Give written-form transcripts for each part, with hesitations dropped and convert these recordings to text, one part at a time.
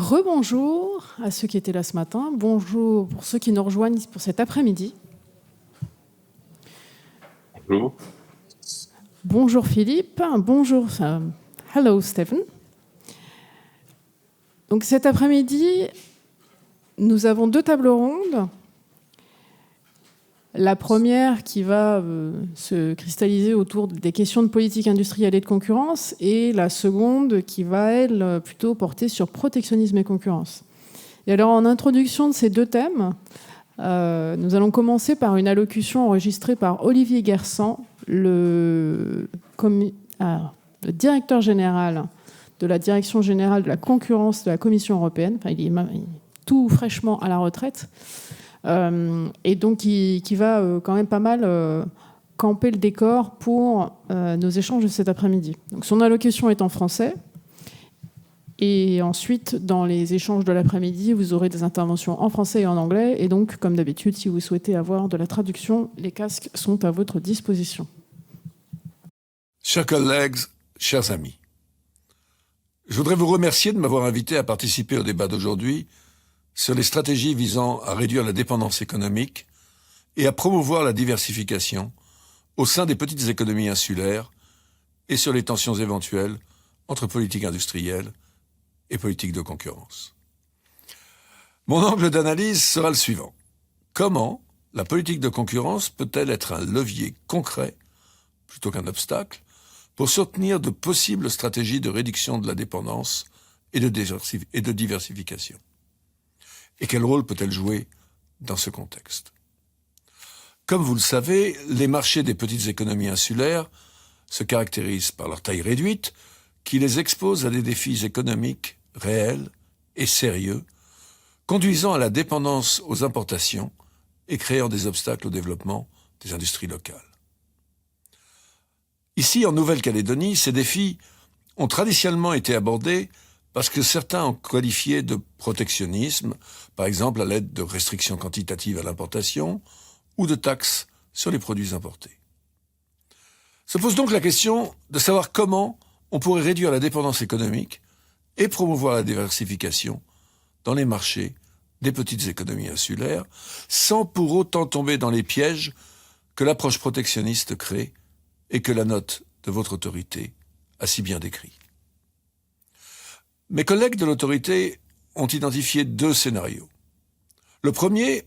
Rebonjour à ceux qui étaient là ce matin. Bonjour pour ceux qui nous rejoignent pour cet après-midi. Bonjour. Bonjour Philippe. Bonjour. Hello Stephen. Donc cet après-midi, nous avons 2 tables rondes. La première qui va se cristalliser autour des questions de politique industrielle et de concurrence, et la seconde qui va, elle, plutôt porter sur protectionnisme et concurrence. Et alors, en introduction de ces 2 thèmes, nous allons commencer par une allocution enregistrée par Olivier Guersan, le directeur général de la Direction générale de la concurrence de la Commission européenne. Enfin, il est tout fraîchement à la retraite. Et donc qui va quand même pas mal camper le décor pour nos échanges de cet après-midi. Donc son allocution est en français, et ensuite dans les échanges de l'après-midi vous aurez des interventions en français et en anglais, et donc comme d'habitude si vous souhaitez avoir de la traduction, les casques sont à votre disposition. Chers collègues, chers amis, je voudrais vous remercier de m'avoir invité à participer au débat d'aujourd'hui sur les stratégies visant à réduire la dépendance économique et à promouvoir la diversification au sein des petites économies insulaires et sur les tensions éventuelles entre politique industrielle et politique de concurrence. Mon angle d'analyse sera le suivant. Comment la politique de concurrence peut-elle être un levier concret, plutôt qu'un obstacle, pour soutenir de possibles stratégies de réduction de la dépendance et de diversification? Et quel rôle peut-elle jouer dans ce contexte? Comme vous le savez, les marchés des petites économies insulaires se caractérisent par leur taille réduite, qui les expose à des défis économiques réels et sérieux, conduisant à la dépendance aux importations et créant des obstacles au développement des industries locales. Ici, en Nouvelle-Calédonie, ces défis ont traditionnellement été abordés parce que certains ont qualifié de protectionnisme, par exemple à l'aide de restrictions quantitatives à l'importation ou de taxes sur les produits importés. Se pose donc la question de savoir comment on pourrait réduire la dépendance économique et promouvoir la diversification dans les marchés des petites économies insulaires, sans pour autant tomber dans les pièges que l'approche protectionniste crée et que la note de votre autorité a si bien décrit. Mes collègues de l'autorité ont identifié 2 scénarios. Le premier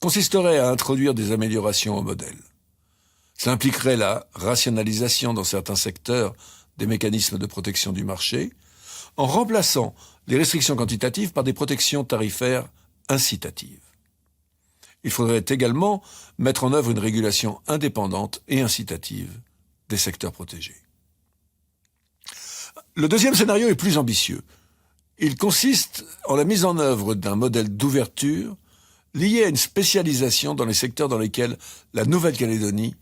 consisterait à introduire des améliorations au modèle. Cela impliquerait la rationalisation dans certains secteurs des mécanismes de protection du marché, en remplaçant les restrictions quantitatives par des protections tarifaires incitatives. Il faudrait également mettre en œuvre une régulation indépendante et incitative des secteurs protégés. Le deuxième scénario est plus ambitieux. Il consiste en la mise en œuvre d'un modèle d'ouverture lié à une spécialisation dans les secteurs dans lesquels la Nouvelle-Calédonie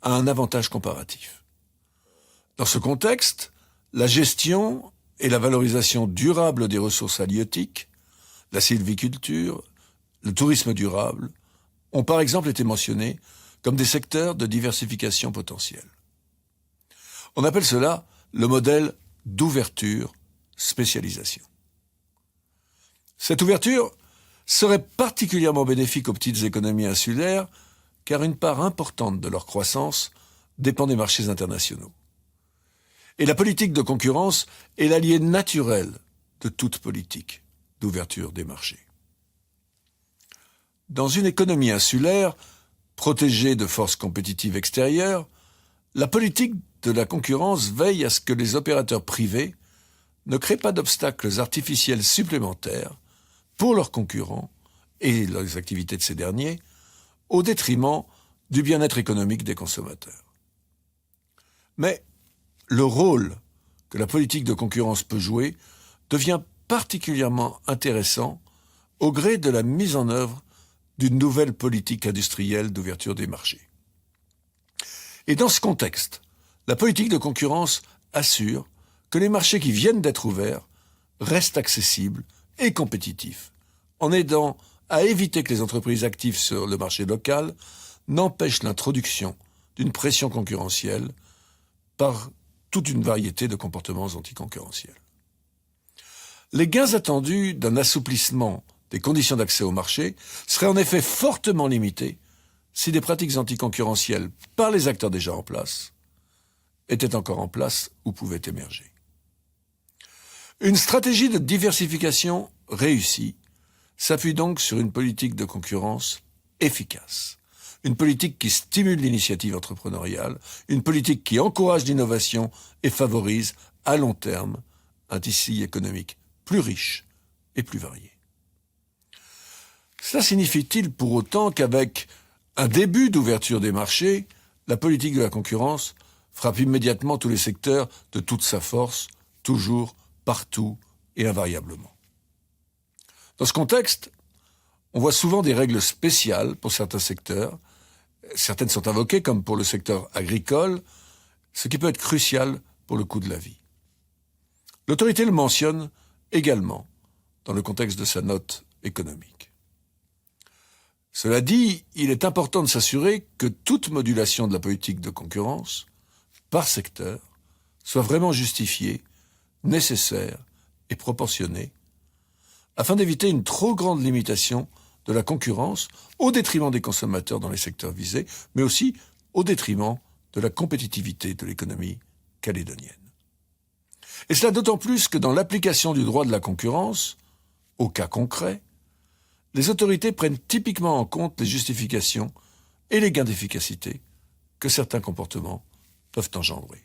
a un avantage comparatif. Dans ce contexte, la gestion et la valorisation durable des ressources halieutiques, la sylviculture, le tourisme durable ont par exemple été mentionnés comme des secteurs de diversification potentielle. On appelle cela le modèle d'ouverture-spécialisation. Cette ouverture serait particulièrement bénéfique aux petites économies insulaires, car une part importante de leur croissance dépend des marchés internationaux. Et la politique de concurrence est l'allié naturel de toute politique d'ouverture des marchés. Dans une économie insulaire, protégée de forces compétitives extérieures, la politique de la concurrence veille à ce que les opérateurs privés ne créent pas d'obstacles artificiels supplémentaires pour leurs concurrents et les activités de ces derniers, au détriment du bien-être économique des consommateurs. Mais le rôle que la politique de concurrence peut jouer devient particulièrement intéressant au gré de la mise en œuvre d'une nouvelle politique industrielle d'ouverture des marchés. Et dans ce contexte, la politique de concurrence assure que les marchés qui viennent d'être ouverts restent accessibles et compétitifs, en aidant à éviter que les entreprises actives sur le marché local n'empêchent l'introduction d'une pression concurrentielle par toute une variété de comportements anticoncurrentiels. Les gains attendus d'un assouplissement des conditions d'accès au marché seraient en effet fortement limités si des pratiques anticoncurrentielles par les acteurs déjà en place étaient encore en place ou pouvaient émerger. Une stratégie de diversification réussie s'appuie donc sur une politique de concurrence efficace, une politique qui stimule l'initiative entrepreneuriale, une politique qui encourage l'innovation et favorise à long terme un tissu économique plus riche et plus varié. Cela signifie-t-il pour autant qu'avec un début d'ouverture des marchés, la politique de la concurrence frappe immédiatement tous les secteurs de toute sa force, toujours, partout et invariablement? Dans ce contexte, on voit souvent des règles spéciales pour certains secteurs. Certaines sont invoquées, comme pour le secteur agricole, ce qui peut être crucial pour le coût de la vie. L'autorité le mentionne également dans le contexte de sa note économique. Cela dit, il est important de s'assurer que toute modulation de la politique de concurrence, par secteur, soit vraiment justifiée, nécessaire et proportionnée, afin d'éviter une trop grande limitation de la concurrence au détriment des consommateurs dans les secteurs visés, mais aussi au détriment de la compétitivité de l'économie calédonienne. Et cela d'autant plus que dans l'application du droit de la concurrence, au cas concret, les autorités prennent typiquement en compte les justifications et les gains d'efficacité que certains comportements peuvent engendrer.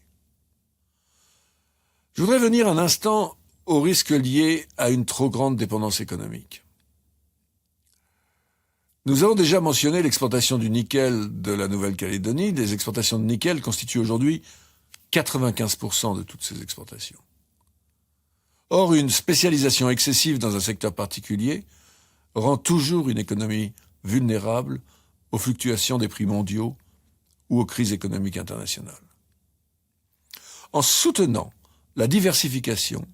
Je voudrais venir un instant aux risques liés à une trop grande dépendance économique. Nous avons déjà mentionné l'exportation du nickel de la Nouvelle-Calédonie. Les exportations de nickel constituent aujourd'hui 95% de toutes ces exportations. Or, une spécialisation excessive dans un secteur particulier rend toujours une économie vulnérable aux fluctuations des prix mondiaux ou aux crises économiques internationales. En soutenant la diversification,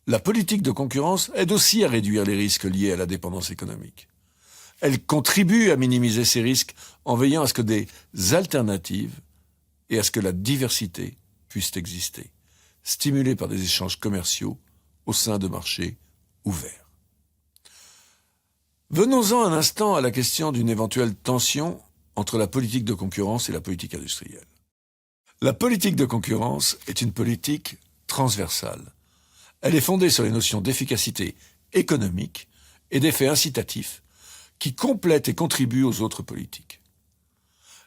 la politique de concurrence aide aussi à réduire les risques liés à la dépendance économique. Elle contribue à minimiser ces risques en veillant à ce que des alternatives et à ce que la diversité puissent exister, stimulées par des échanges commerciaux au sein de marchés ouverts. Venons-en un instant à la question d'une éventuelle tension entre la politique de concurrence et la politique industrielle. La politique de concurrence est une politique transversale. Elle est fondée sur les notions d'efficacité économique et d'effets incitatifs qui complètent et contribuent aux autres politiques.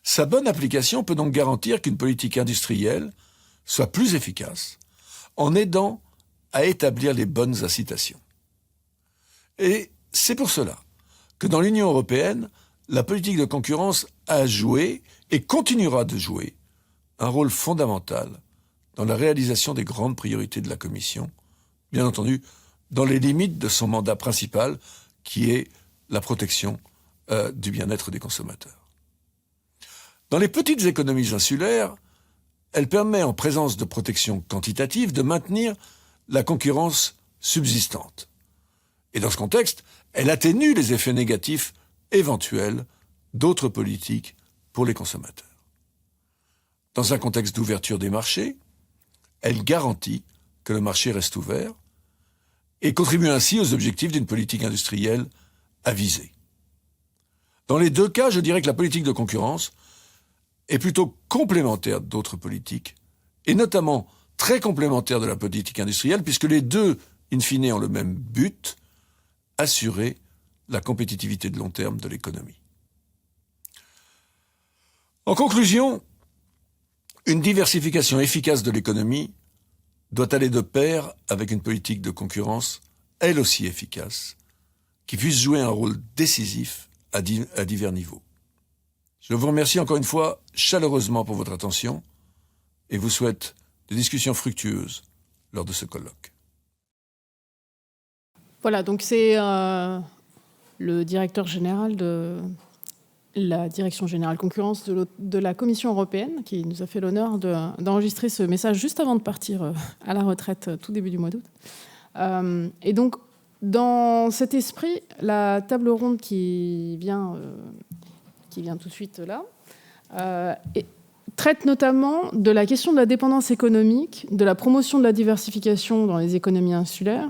Sa bonne application peut donc garantir qu'une politique industrielle soit plus efficace en aidant à établir les bonnes incitations. Et c'est pour cela que dans l'Union européenne, la politique de concurrence a joué et continuera de jouer un rôle fondamental dans la réalisation des grandes priorités de la Commission, bien entendu dans les limites de son mandat principal, qui est la protection du bien-être des consommateurs. Dans les petites économies insulaires, elle permet, en présence de protection quantitative, de maintenir la concurrence subsistante. Et dans ce contexte, elle atténue les effets négatifs éventuels d'autres politiques pour les consommateurs. Dans un contexte d'ouverture des marchés, elle garantit que le marché reste ouvert et contribue ainsi aux objectifs d'une politique industrielle avisée. Dans les deux cas, je dirais que la politique de concurrence est plutôt complémentaire d'autres politiques, et notamment très complémentaire de la politique industrielle, puisque les deux, in fine, ont le même but, assurer la compétitivité de long terme de l'économie. En conclusion, une diversification efficace de l'économie doit aller de pair avec une politique de concurrence, elle aussi efficace, qui puisse jouer un rôle décisif à divers niveaux. Je vous remercie encore une fois chaleureusement pour votre attention et vous souhaite des discussions fructueuses lors de ce colloque. Voilà, donc c'est le directeur général de la Direction générale concurrence de la Commission européenne qui nous a fait l'honneur d'enregistrer ce message juste avant de partir à la retraite tout début du mois d'août. Et donc, dans cet esprit, la table ronde qui vient tout de suite là, traite notamment de la question de la dépendance économique, de la promotion de la diversification dans les économies insulaires,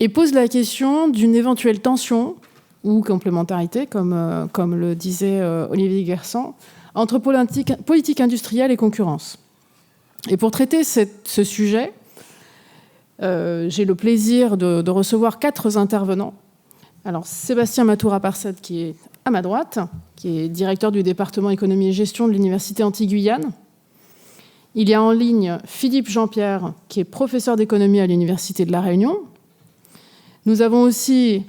et pose la question d'une éventuelle tension ou complémentarité, comme le disait Olivier Guersan, entre politique industrielle et concurrence. Et pour traiter ce sujet, j'ai le plaisir de recevoir 4 intervenants. Alors, Sébastien Matoura-Parsad, qui est à ma droite, qui est directeur du département économie et gestion de l'Université Antilles-Guyane. Il y a en ligne Philippe Jean-Pierre, qui est professeur d'économie à l'Université de La Réunion. Nous avons aussi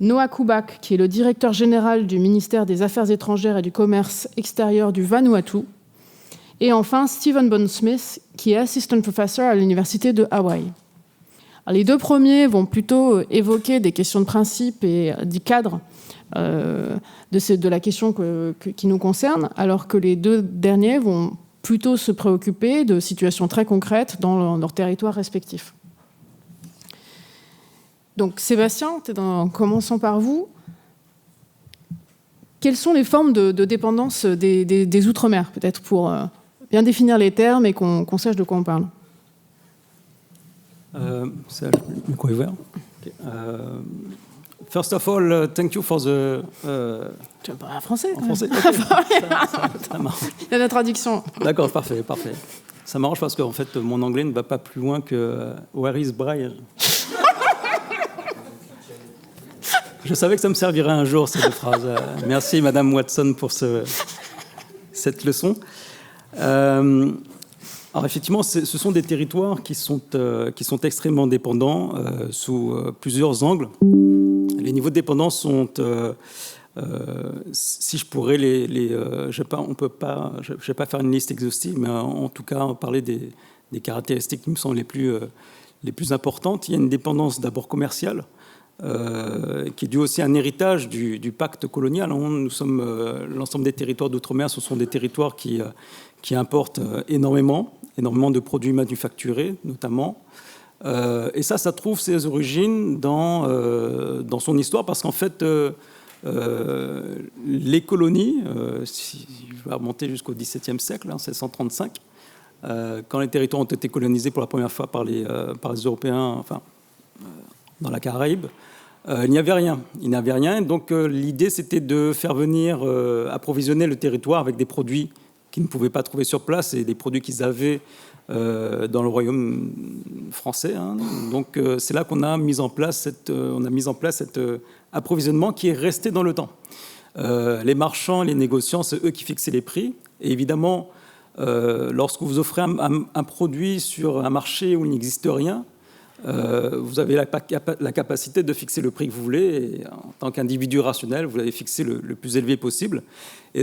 Noah Koubak, qui est le directeur général du ministère des Affaires étrangères et du commerce extérieur du Vanuatu. Et enfin, Stephen Bond-Smith, qui est assistant professor à l'Université de Hawaï. Alors, les 2 premiers vont plutôt évoquer des questions de principe et du cadre de la question qui nous concerne, alors que les 2 derniers vont plutôt se préoccuper de situations très concrètes dans leurs territoires respectifs. Donc Sébastien, commençons par vous. Quelles sont les formes de dépendance des Outre-mer, peut-être pour bien définir les termes et qu'on sache de quoi on parle? C'est le micro est ouvert. Okay. First of all, thank you for the... Tu veux parler en français? En français, okay. Ça marche. Il y a la traduction. D'accord, parfait. Ça m'arrange parce qu'en fait, mon anglais ne va pas plus loin que Where is Braille? Je savais que ça me servirait un jour, ces 2 phrases. Merci, Madame Watson, pour cette leçon. Alors effectivement, ce sont des territoires qui sont extrêmement dépendants sous plusieurs angles. Les niveaux de dépendance sont, si je pourrais je vais pas faire une liste exhaustive, mais en tout cas parler des caractéristiques qui me semblent les plus importantes. Il y a une dépendance d'abord commerciale, qui est due aussi à un héritage du pacte colonial. Nous sommes l'ensemble des territoires d'outre-mer, ce sont des territoires qui importent énormément de produits manufacturés, notamment. Et ça trouve ses origines dans son histoire, parce qu'en fait, les colonies, si je vais remonter jusqu'au XVIIe siècle, 1635, quand les territoires ont été colonisés pour la première fois par les Européens, dans la Caraïbe, il n'y avait rien. Donc l'idée, c'était de faire venir approvisionner le territoire avec des produits qu'ils ne pouvaient pas trouver sur place et des produits qu'ils avaient dans le royaume français. Donc c'est là qu'on a mis en place cet approvisionnement qui est resté dans le temps. Les marchands, les négociants, c'est eux qui fixaient les prix. Et évidemment, lorsque vous offrez un produit sur un marché où il n'existe rien, vous avez la capacité de fixer le prix que vous voulez. Et en tant qu'individu rationnel, vous l'avez fixé le plus élevé possible. Et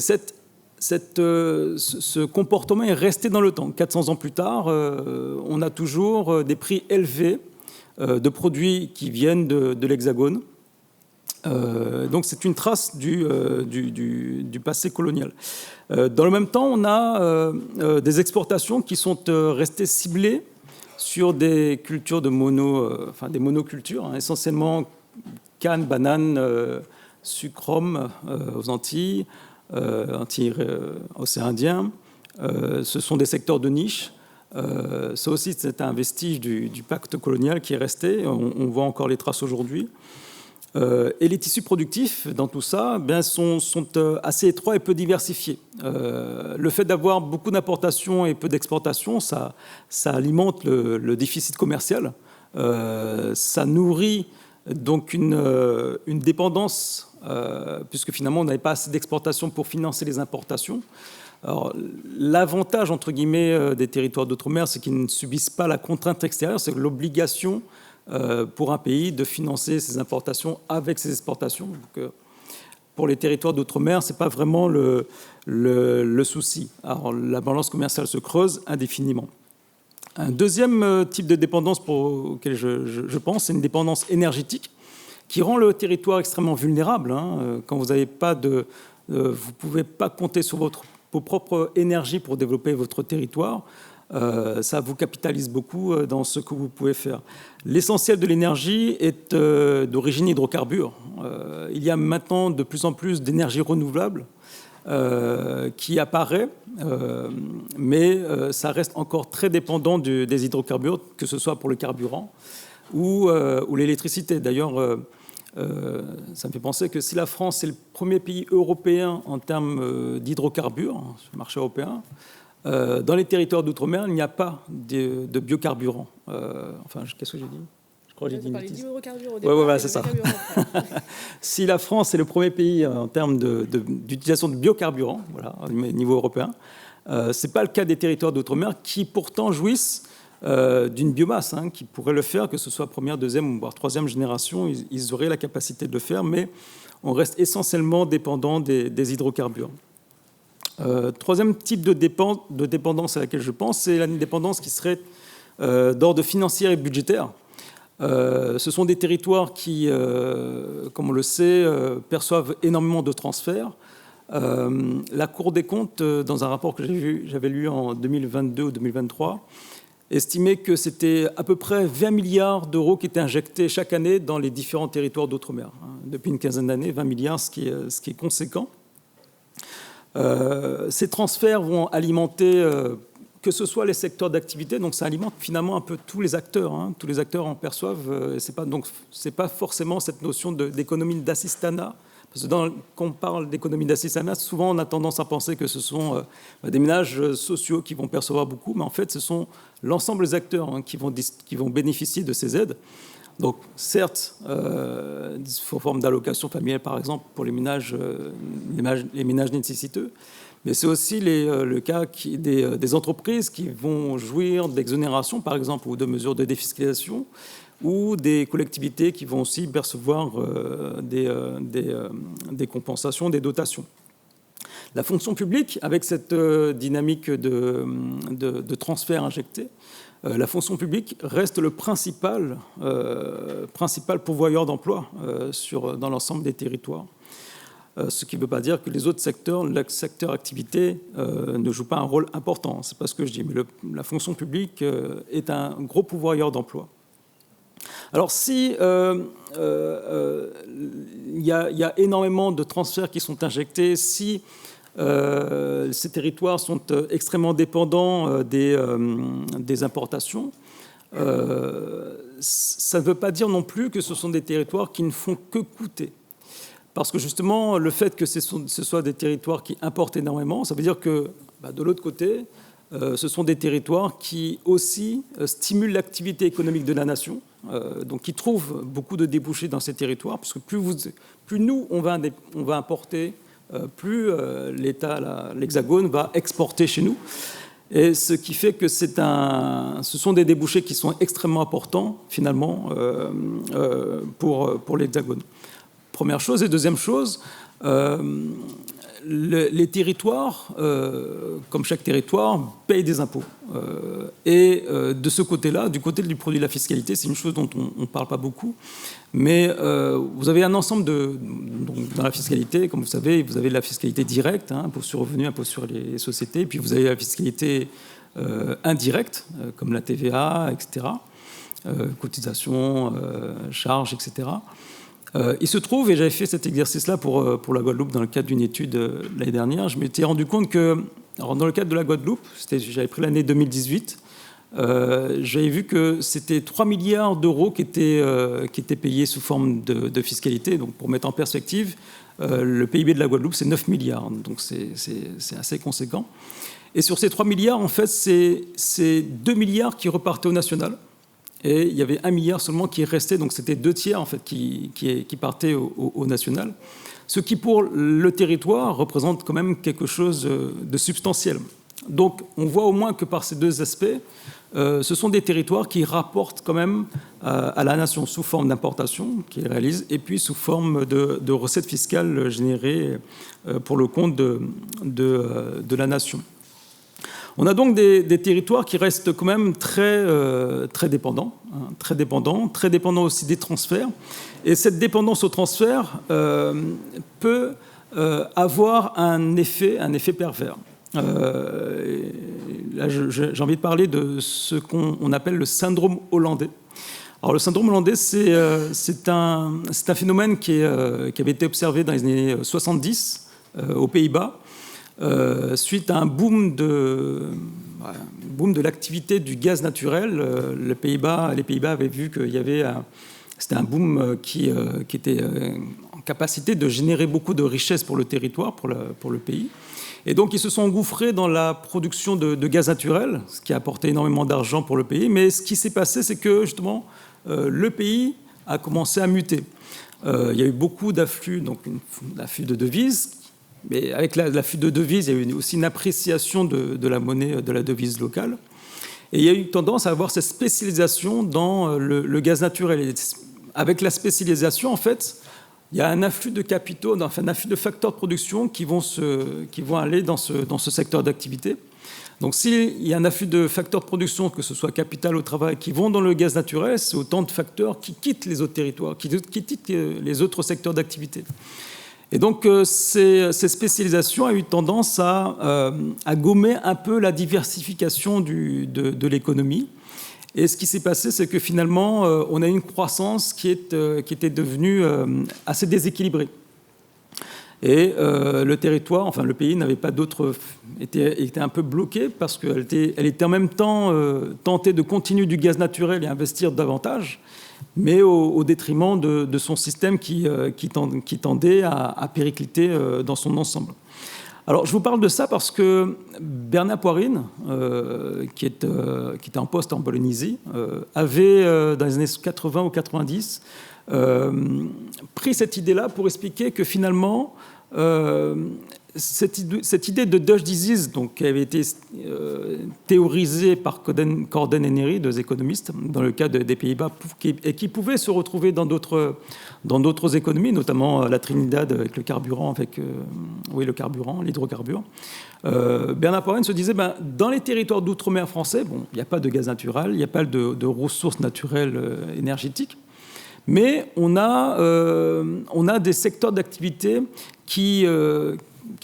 ce comportement est resté dans le temps. 400 ans plus tard, on a toujours des prix élevés de produits qui viennent de l'Hexagone. Donc c'est une trace du passé colonial. Dans le même temps, on a des exportations qui sont restées ciblées sur des cultures des monocultures, essentiellement canne, banane, sucre aux Antilles, océan Indien. Ce sont des secteurs de niche. Ça aussi, c'est un vestige du pacte colonial qui est resté. On voit encore les traces aujourd'hui. Et les tissus productifs dans tout ça sont assez étroits et peu diversifiés. Le fait d'avoir beaucoup d'importations et peu d'exportations, ça alimente le déficit commercial. Ça nourrit donc une dépendance, puisque finalement on n'avait pas assez d'exportations pour financer les importations. Alors, l'avantage, entre guillemets, des territoires d'outre-mer, c'est qu'ils ne subissent pas la contrainte extérieure, c'est l'obligation pour un pays de financer ses importations avec ses exportations. Donc, pour les territoires d'outre-mer, ce n'est pas vraiment le souci. Alors, la balance commerciale se creuse indéfiniment. Un deuxième type de dépendance auquel je pense, c'est une dépendance énergétique qui rend le territoire extrêmement vulnérable. Quand vous n'avez pas vous ne pouvez pas compter sur vos propres énergies pour développer votre territoire. Ça vous capitalise beaucoup dans ce que vous pouvez faire. L'essentiel de l'énergie est d'origine hydrocarbure. Il y a maintenant de plus en plus d'énergie renouvelable qui apparaît, mais ça reste encore très dépendant des hydrocarbures, que ce soit pour le carburant ou l'électricité. D'ailleurs, ça me fait penser que si la France est le premier pays européen en termes d'hydrocarbures sur le marché européen, dans les territoires d'outre-mer, il n'y a pas de biocarburants. Qu'est-ce que j'ai dit ? Je crois que j'ai dit une bêtise. Ouais, c'est ça. Si la France est le premier pays en termes d'utilisation de biocarburants, voilà, au niveau européen, ce n'est pas le cas des territoires d'outre-mer qui pourtant jouissent d'une biomasse, qui pourrait le faire, que ce soit première, deuxième ou voire troisième génération, ils auraient la capacité de le faire, mais on reste essentiellement dépendant des hydrocarbures. Troisième type de dépendance à laquelle je pense, c'est la dépendance qui serait d'ordre financier et budgétaire. Ce sont des territoires qui, comme on le sait, perçoivent énormément de transferts. La Cour des comptes, dans un rapport que j'avais lu en 2022 ou 2023, estimait que c'était à peu près 20 milliards d'euros qui étaient injectés chaque année dans les différents territoires d'outre-mer. Depuis une quinzaine d'années, 20 milliards, ce qui est conséquent. Ces transferts vont alimenter que ce soit les secteurs d'activité, donc ça alimente finalement un peu tous les acteurs. Tous les acteurs en perçoivent. C'est pas forcément cette notion d'économie d'assistanat. Parce que quand on parle d'économie d'assistanat, souvent on a tendance à penser que ce sont des ménages sociaux qui vont percevoir beaucoup, mais en fait ce sont l'ensemble des acteurs qui vont bénéficier de ces aides. Donc certes, sous forme d'allocation familiale par exemple pour les ménages nécessiteux, mais c'est aussi le cas des entreprises qui vont jouir d'exonérations, par exemple, ou de mesures de défiscalisation, ou des collectivités qui vont aussi percevoir des compensations, des dotations. La fonction publique, avec cette dynamique de transfert injecté, la fonction publique reste le principal pourvoyeur d'emploi dans l'ensemble des territoires. Ce qui ne veut pas dire que les autres secteurs, le secteur activité, ne jouent pas un rôle important. Ce n'est pas ce que je dis, mais la fonction publique est un gros pourvoyeur d'emploi. Alors, si il y a énormément de transferts qui sont injectés, si ces territoires sont extrêmement dépendants des importations, ça ne veut pas dire non plus que ce sont des territoires qui ne font que coûter. Parce que justement, le fait que ce soit des territoires qui importent énormément, ça veut dire que, de l'autre côté, ce sont des territoires qui aussi stimulent l'activité économique de la nation, donc qui trouvent beaucoup de débouchés dans ces territoires, parce que plus nous, on va importer, plus l'État, l'Hexagone, va exporter chez nous. Et ce qui fait que ce sont des débouchés qui sont extrêmement importants, finalement, pour l'Hexagone. Première chose. Et deuxième chose, les territoires, comme chaque territoire, payent des impôts. Et de ce côté-là, du côté du produit de la fiscalité, c'est une chose dont on ne parle pas beaucoup, mais vous avez un ensemble donc, dans la fiscalité, comme vous savez, vous avez la fiscalité directe, impôt sur le revenu, impôt sur les sociétés, puis vous avez la fiscalité indirecte, comme la TVA, etc., cotisations, charges, etc., il se trouve, et j'avais fait cet exercice-là pour la Guadeloupe dans le cadre d'une étude l'année dernière, je m'étais rendu compte que, dans le cadre de la Guadeloupe, j'avais pris l'année 2018, j'avais vu que c'était 3 milliards d'euros qui étaient payés sous forme de fiscalité. Donc, pour mettre en perspective, le PIB de la Guadeloupe, c'est 9 milliards. Donc, c'est assez conséquent. Et sur ces 3 milliards, en fait, c'est 2 milliards qui repartaient au national. Et il y avait 1 milliard seulement qui restait, donc c'était 2 tiers en fait, qui partaient au national. Ce qui, pour le territoire, représente quand même quelque chose de substantiel. Donc on voit au moins que par ces deux aspects, ce sont des territoires qui rapportent quand même à la nation sous forme d'importation qu'ils réalisent, et puis sous forme de recettes fiscales générées pour le compte de la nation. On a donc des territoires qui restent quand même très dépendants, très dépendants aussi des transferts. Et cette dépendance aux transferts peut avoir un effet pervers. Là, j'ai envie de parler de ce qu'on appelle le syndrome hollandais. Alors, le syndrome hollandais, c'est un phénomène qui avait été observé dans les années 70 aux Pays-Bas, suite à un boom de l'activité du gaz naturel. Les Pays-Bas avaient vu qu'il y avait c'était un boom qui était en capacité de générer beaucoup de richesses pour le territoire, pour le pays. Et donc, ils se sont engouffrés dans la production de gaz naturel, ce qui a apporté énormément d'argent pour le pays. Mais ce qui s'est passé, c'est que, justement, le pays a commencé à muter. Il y a eu beaucoup d'afflux, donc l'afflux de devises. Mais avec l'afflux de devises, il y a eu aussi une appréciation de la monnaie, de la devise locale. Et il y a eu tendance à avoir cette spécialisation dans le gaz naturel. Et avec la spécialisation, en fait, il y a un afflux de capitaux, enfin, un afflux de facteurs de production qui vont aller dans ce secteur d'activité. Donc, s'il y a un afflux de facteurs de production, que ce soit capital ou travail, qui vont dans le gaz naturel, c'est autant de facteurs qui quittent les autres territoires, qui quittent les autres secteurs d'activité. Et donc, ces spécialisations ont eu tendance à gommer un peu la diversification de l'économie. Et ce qui s'est passé, c'est que finalement, on a eu une croissance qui était devenue assez déséquilibrée. Et le territoire, enfin le pays, n'avait pas d'autre, était un peu bloqué parce qu'elle était en même temps tentée de continuer du gaz naturel et investir davantage, mais au détriment de son système qui tendait à péricliter dans son ensemble. Alors, je vous parle de ça parce que Bernard Poirine, qui était en poste en Polynésie, avait, dans les années 80 ou 90, pris cette idée-là pour expliquer que finalement, cette idée de Dutch disease, donc, qui avait été théorisée par Corden et Neri, deux économistes, dans le cas des Pays-Bas, et qui pouvait se retrouver dans d'autres économies, notamment la Trinidad avec le carburant, l'hydrocarbure. Bernard Poirine se disait, dans les territoires d'outre-mer français, il n'y a pas de gaz naturel, il n'y a pas de ressources naturelles énergétiques, mais on a des secteurs d'activité qui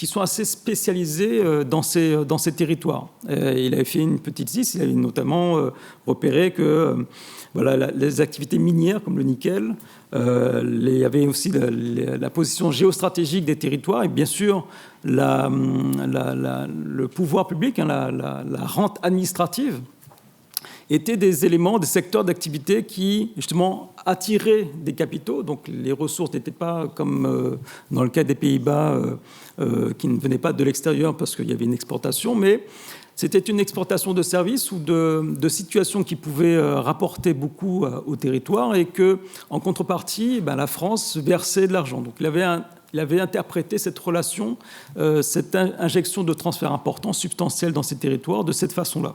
sont assez spécialisés dans ces territoires. Il avait fait une petite liste, il avait notamment repéré que les activités minières comme le nickel, il y avait aussi la position géostratégique des territoires et bien sûr le pouvoir public, la rente administrative, étaient des éléments, des secteurs d'activité qui, justement, attiraient des capitaux. Donc, les ressources n'étaient pas comme dans le cas des Pays-Bas, qui ne venaient pas de l'extérieur parce qu'il y avait une exportation, mais c'était une exportation de services ou de situations qui pouvaient rapporter beaucoup au territoire et que, en contrepartie, la France versait de l'argent. Donc, il avait interprété cette relation, cette injection de transferts importants, substantiels dans ces territoires, de cette façon-là.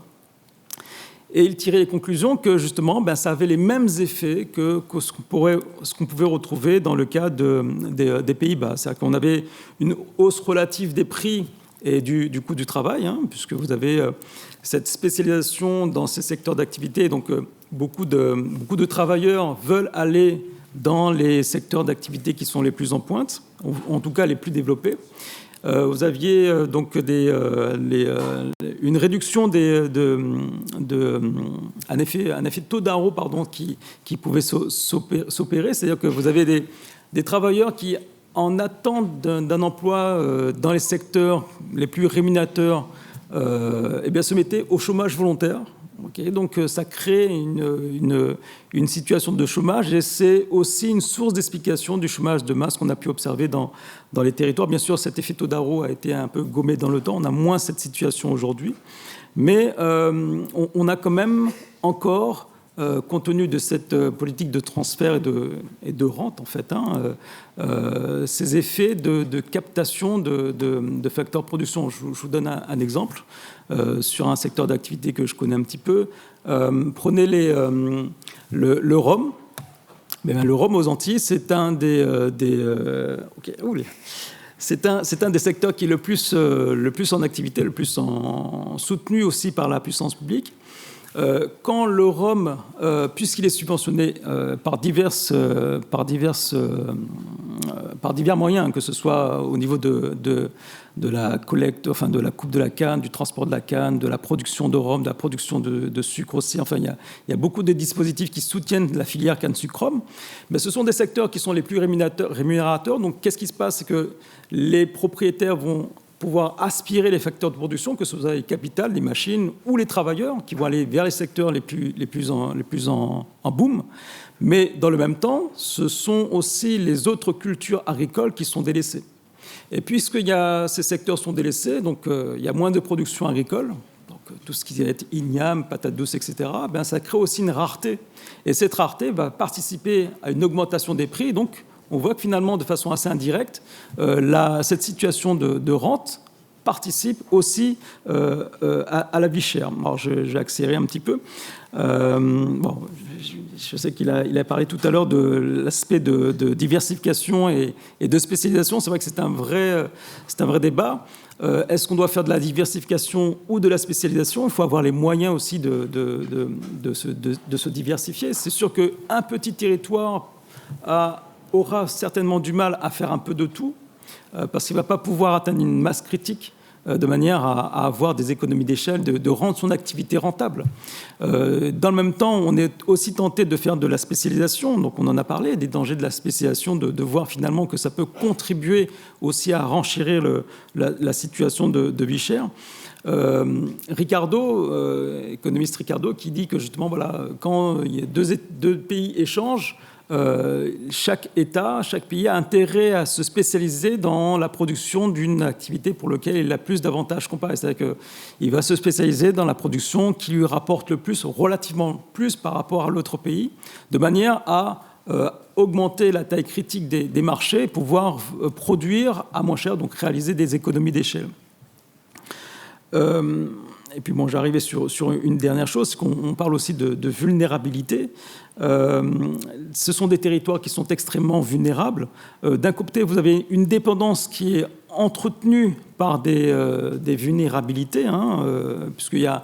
Et il tirait les conclusions que, justement, ça avait les mêmes effets que ce qu'on pouvait retrouver dans le cas des Pays-Bas. C'est-à-dire qu'on avait une hausse relative des prix et du coût du travail, puisque vous avez cette spécialisation dans ces secteurs d'activité. Donc, beaucoup de travailleurs veulent aller dans les secteurs d'activité qui sont les plus en pointe, ou en tout cas les plus développés. Vous aviez donc une réduction un effet de taux d'arreau qui pouvait s'opérer. C'est-à-dire que vous avez des travailleurs qui, en attente d'un emploi dans les secteurs les plus rémunérateurs, se mettaient au chômage volontaire. Okay, donc ça crée une situation de chômage et c'est aussi une source d'explication du chômage de masse qu'on a pu observer dans les territoires. Bien sûr, cet effet taux d'arreau a été un peu gommé dans le temps. On a moins cette situation aujourd'hui. Mais on a quand même encore, compte tenu de cette politique de transfert et de rente, en fait, ces effets de captation de facteurs de production. Je vous donne un exemple. Sur un secteur d'activité que je connais un petit peu. Prenez le rhum. Le rhum aux Antilles, c'est un des secteurs qui est le plus en activité, le plus soutenu aussi par la puissance publique. Quand le rhum, puisqu'il est subventionné par diverses par divers moyens, que ce soit au niveau de la collecte, enfin de la coupe de la canne, du transport de la canne, de la production de rhum, de la production de sucre aussi. Enfin, il y a beaucoup de dispositifs qui soutiennent la filière canne-sucre-rhum. Mais ce sont des secteurs qui sont les plus rémunérateurs. Donc, qu'est-ce qui se passe? C'est que les propriétaires vont pouvoir aspirer les facteurs de production, que ce soit les capitales, les machines ou les travailleurs, qui vont aller vers les secteurs les plus en boom. Mais dans le même temps, ce sont aussi les autres cultures agricoles qui sont délaissées. Et puisque ces secteurs sont délaissés, donc il y a moins de production agricole, donc tout ce qui va être igname, patates douces, etc., ben, ça crée aussi une rareté. Et cette rareté va participer à une augmentation des prix. Donc, on voit que finalement, de façon assez indirecte, cette situation de rente participe aussi à la vie chère. Alors, je vais accélérer un petit peu. Bon, je sais qu'il a parlé tout à l'heure de l'aspect de diversification et de spécialisation. C'est vrai que c'est un vrai débat. Est-ce qu'on doit faire de la diversification ou de la spécialisation? Il faut avoir les moyens aussi de se diversifier. C'est sûr qu'un petit territoire aura certainement du mal à faire un peu de tout, parce qu'il ne va pas pouvoir atteindre une masse critique de manière à avoir des économies d'échelle, de rendre son activité rentable. Dans le même temps, on est aussi tenté de faire de la spécialisation, donc on en a parlé, des dangers de la spécialisation, de voir finalement que ça peut contribuer aussi à renchérir la situation de vie chère. Économiste Ricardo, qui dit que justement, voilà, quand il y a deux pays échangent, chaque État, chaque pays a intérêt à se spécialiser dans la production d'une activité pour laquelle il a plus d'avantages comparés. C'est-à-dire qu'il va se spécialiser dans la production qui lui rapporte le plus, relativement plus par rapport à l'autre pays, de manière à augmenter la taille critique des marchés, pouvoir produire à moins cher, donc réaliser des économies d'échelle. Et puis bon, j'arrivais sur une dernière chose, c'est qu'on parle aussi de vulnérabilité. Ce sont des territoires qui sont extrêmement vulnérables. D'un côté, vous avez une dépendance qui est entretenue par des vulnérabilités, puisqu'il y a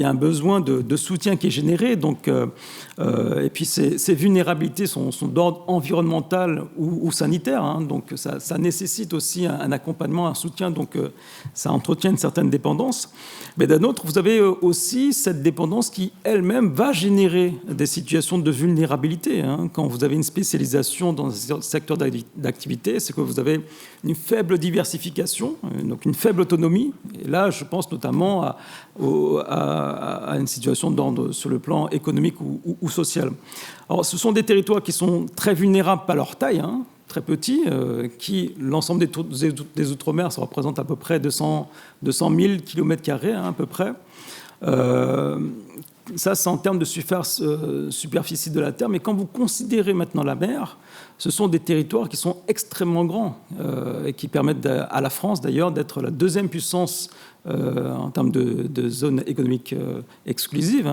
un besoin de soutien qui est généré. Donc, et puis ces vulnérabilités sont d'ordre environnemental ou sanitaire. Donc ça nécessite aussi un accompagnement, un soutien. Donc ça entretient une certaine dépendance. Mais d'un autre, vous avez aussi cette dépendance qui elle-même va générer des situations de vulnérabilité. Quand vous avez une spécialisation dans un secteur d'activité, c'est que vous avez une faible diversification, donc une faible autonomie. Et là, je pense notamment à une situation d'ordre sur le plan économique ou social. Alors, ce sont des territoires qui sont très vulnérables par leur taille, très petits, qui, l'ensemble des Outre-mer, ça représente à peu près 200 000 km², à peu près. Ça, c'est en termes de superficie de la Terre. Mais quand vous considérez maintenant la mer, ce sont des territoires qui sont extrêmement grands et qui permettent à la France, d'ailleurs, d'être la deuxième puissance en termes de zone économique exclusive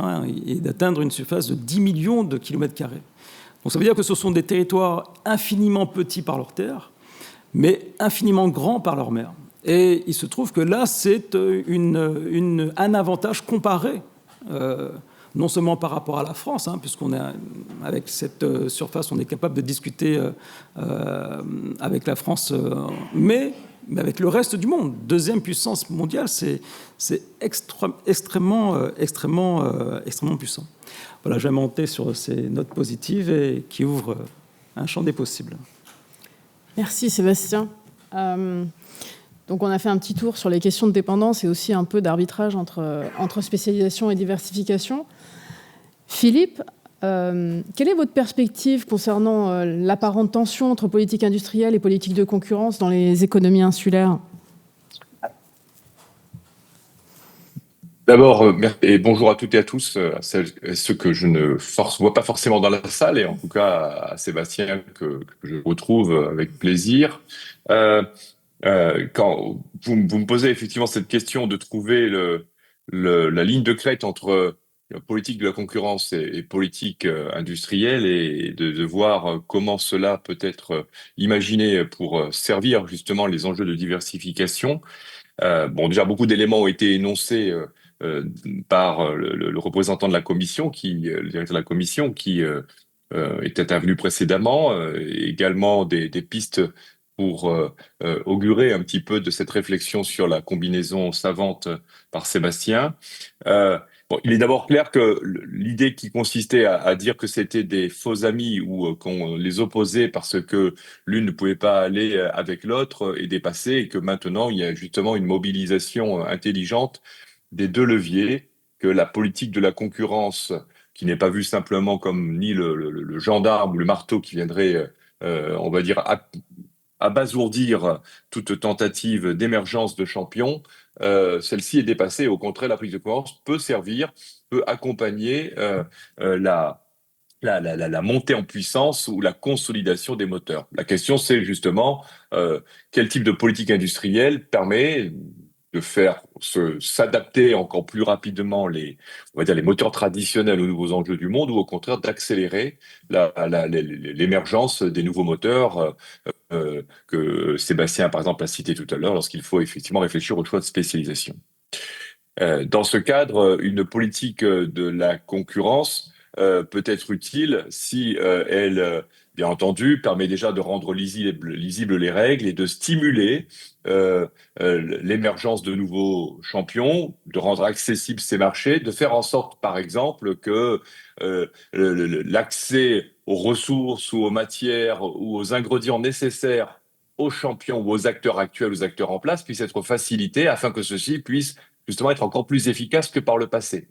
et d'atteindre une surface de 10 millions de kilomètres carrés. Donc ça veut dire que ce sont des territoires infiniment petits par leur terre, mais infiniment grands par leur mer. Et il se trouve que là, c'est un avantage comparé, non seulement par rapport à la France, puisqu'on est avec cette surface, on est capable de discuter avec la France, mais avec le reste du monde. Deuxième puissance mondiale, c'est extrêmement puissant. Voilà, je vais monter sur ces notes positives et qui ouvrent un champ des possibles. Merci Sébastien. Donc on a fait un petit tour sur les questions de dépendance et aussi un peu d'arbitrage entre spécialisation et diversification. Philippe, quelle est votre perspective concernant l'apparente tension entre politique industrielle et politique de concurrence dans les économies insulaires ? D'abord, et bonjour à toutes et à tous, à ceux que je ne vois pas forcément dans la salle, et en tout cas à Sébastien que je retrouve avec plaisir. Quand vous me posez effectivement cette question de trouver la ligne de crête entre politique de la concurrence et politique industrielle, et de voir comment cela peut être imaginé pour servir justement les enjeux de diversification. Bon, déjà, beaucoup d'éléments ont été énoncés par le représentant de la commission, le directeur de la commission, qui était intervenu précédemment, également des pistes pour augurer un petit peu de cette réflexion sur la combinaison savante par Sébastien. Bon, il est d'abord clair que l'idée qui consistait à dire que c'était des faux amis ou qu'on les opposait parce que l'une ne pouvait pas aller avec l'autre est dépassée et que maintenant il y a justement une mobilisation intelligente des deux leviers, que la politique de la concurrence, qui n'est pas vue simplement comme ni le gendarme ou le marteau qui viendrait, on va dire, abasourdir toute tentative d'émergence de champions, celle-ci est dépassée. Au contraire, la prise de concurrence peut servir, peut accompagner la montée en puissance ou la consolidation des moteurs. La question, c'est justement quel type de politique industrielle permet de faire s'adapter encore plus rapidement on va dire les moteurs traditionnels aux nouveaux enjeux du monde, ou au contraire d'accélérer l'émergence des nouveaux moteurs que Sébastien, par exemple, a cité tout à l'heure, lorsqu'il faut effectivement réfléchir au choix de spécialisation. Dans ce cadre, une politique de la concurrence peut être utile si elle, bien entendu, permet déjà de rendre lisibles les règles et de stimuler l'émergence de nouveaux champions, de rendre accessibles ces marchés, de faire en sorte, par exemple, que l'accès aux ressources ou aux matières ou aux ingrédients nécessaires aux champions ou aux acteurs actuels, aux acteurs en place, puisse être facilité afin que ceux-ci puissent justement être encore plus efficace que par le passé.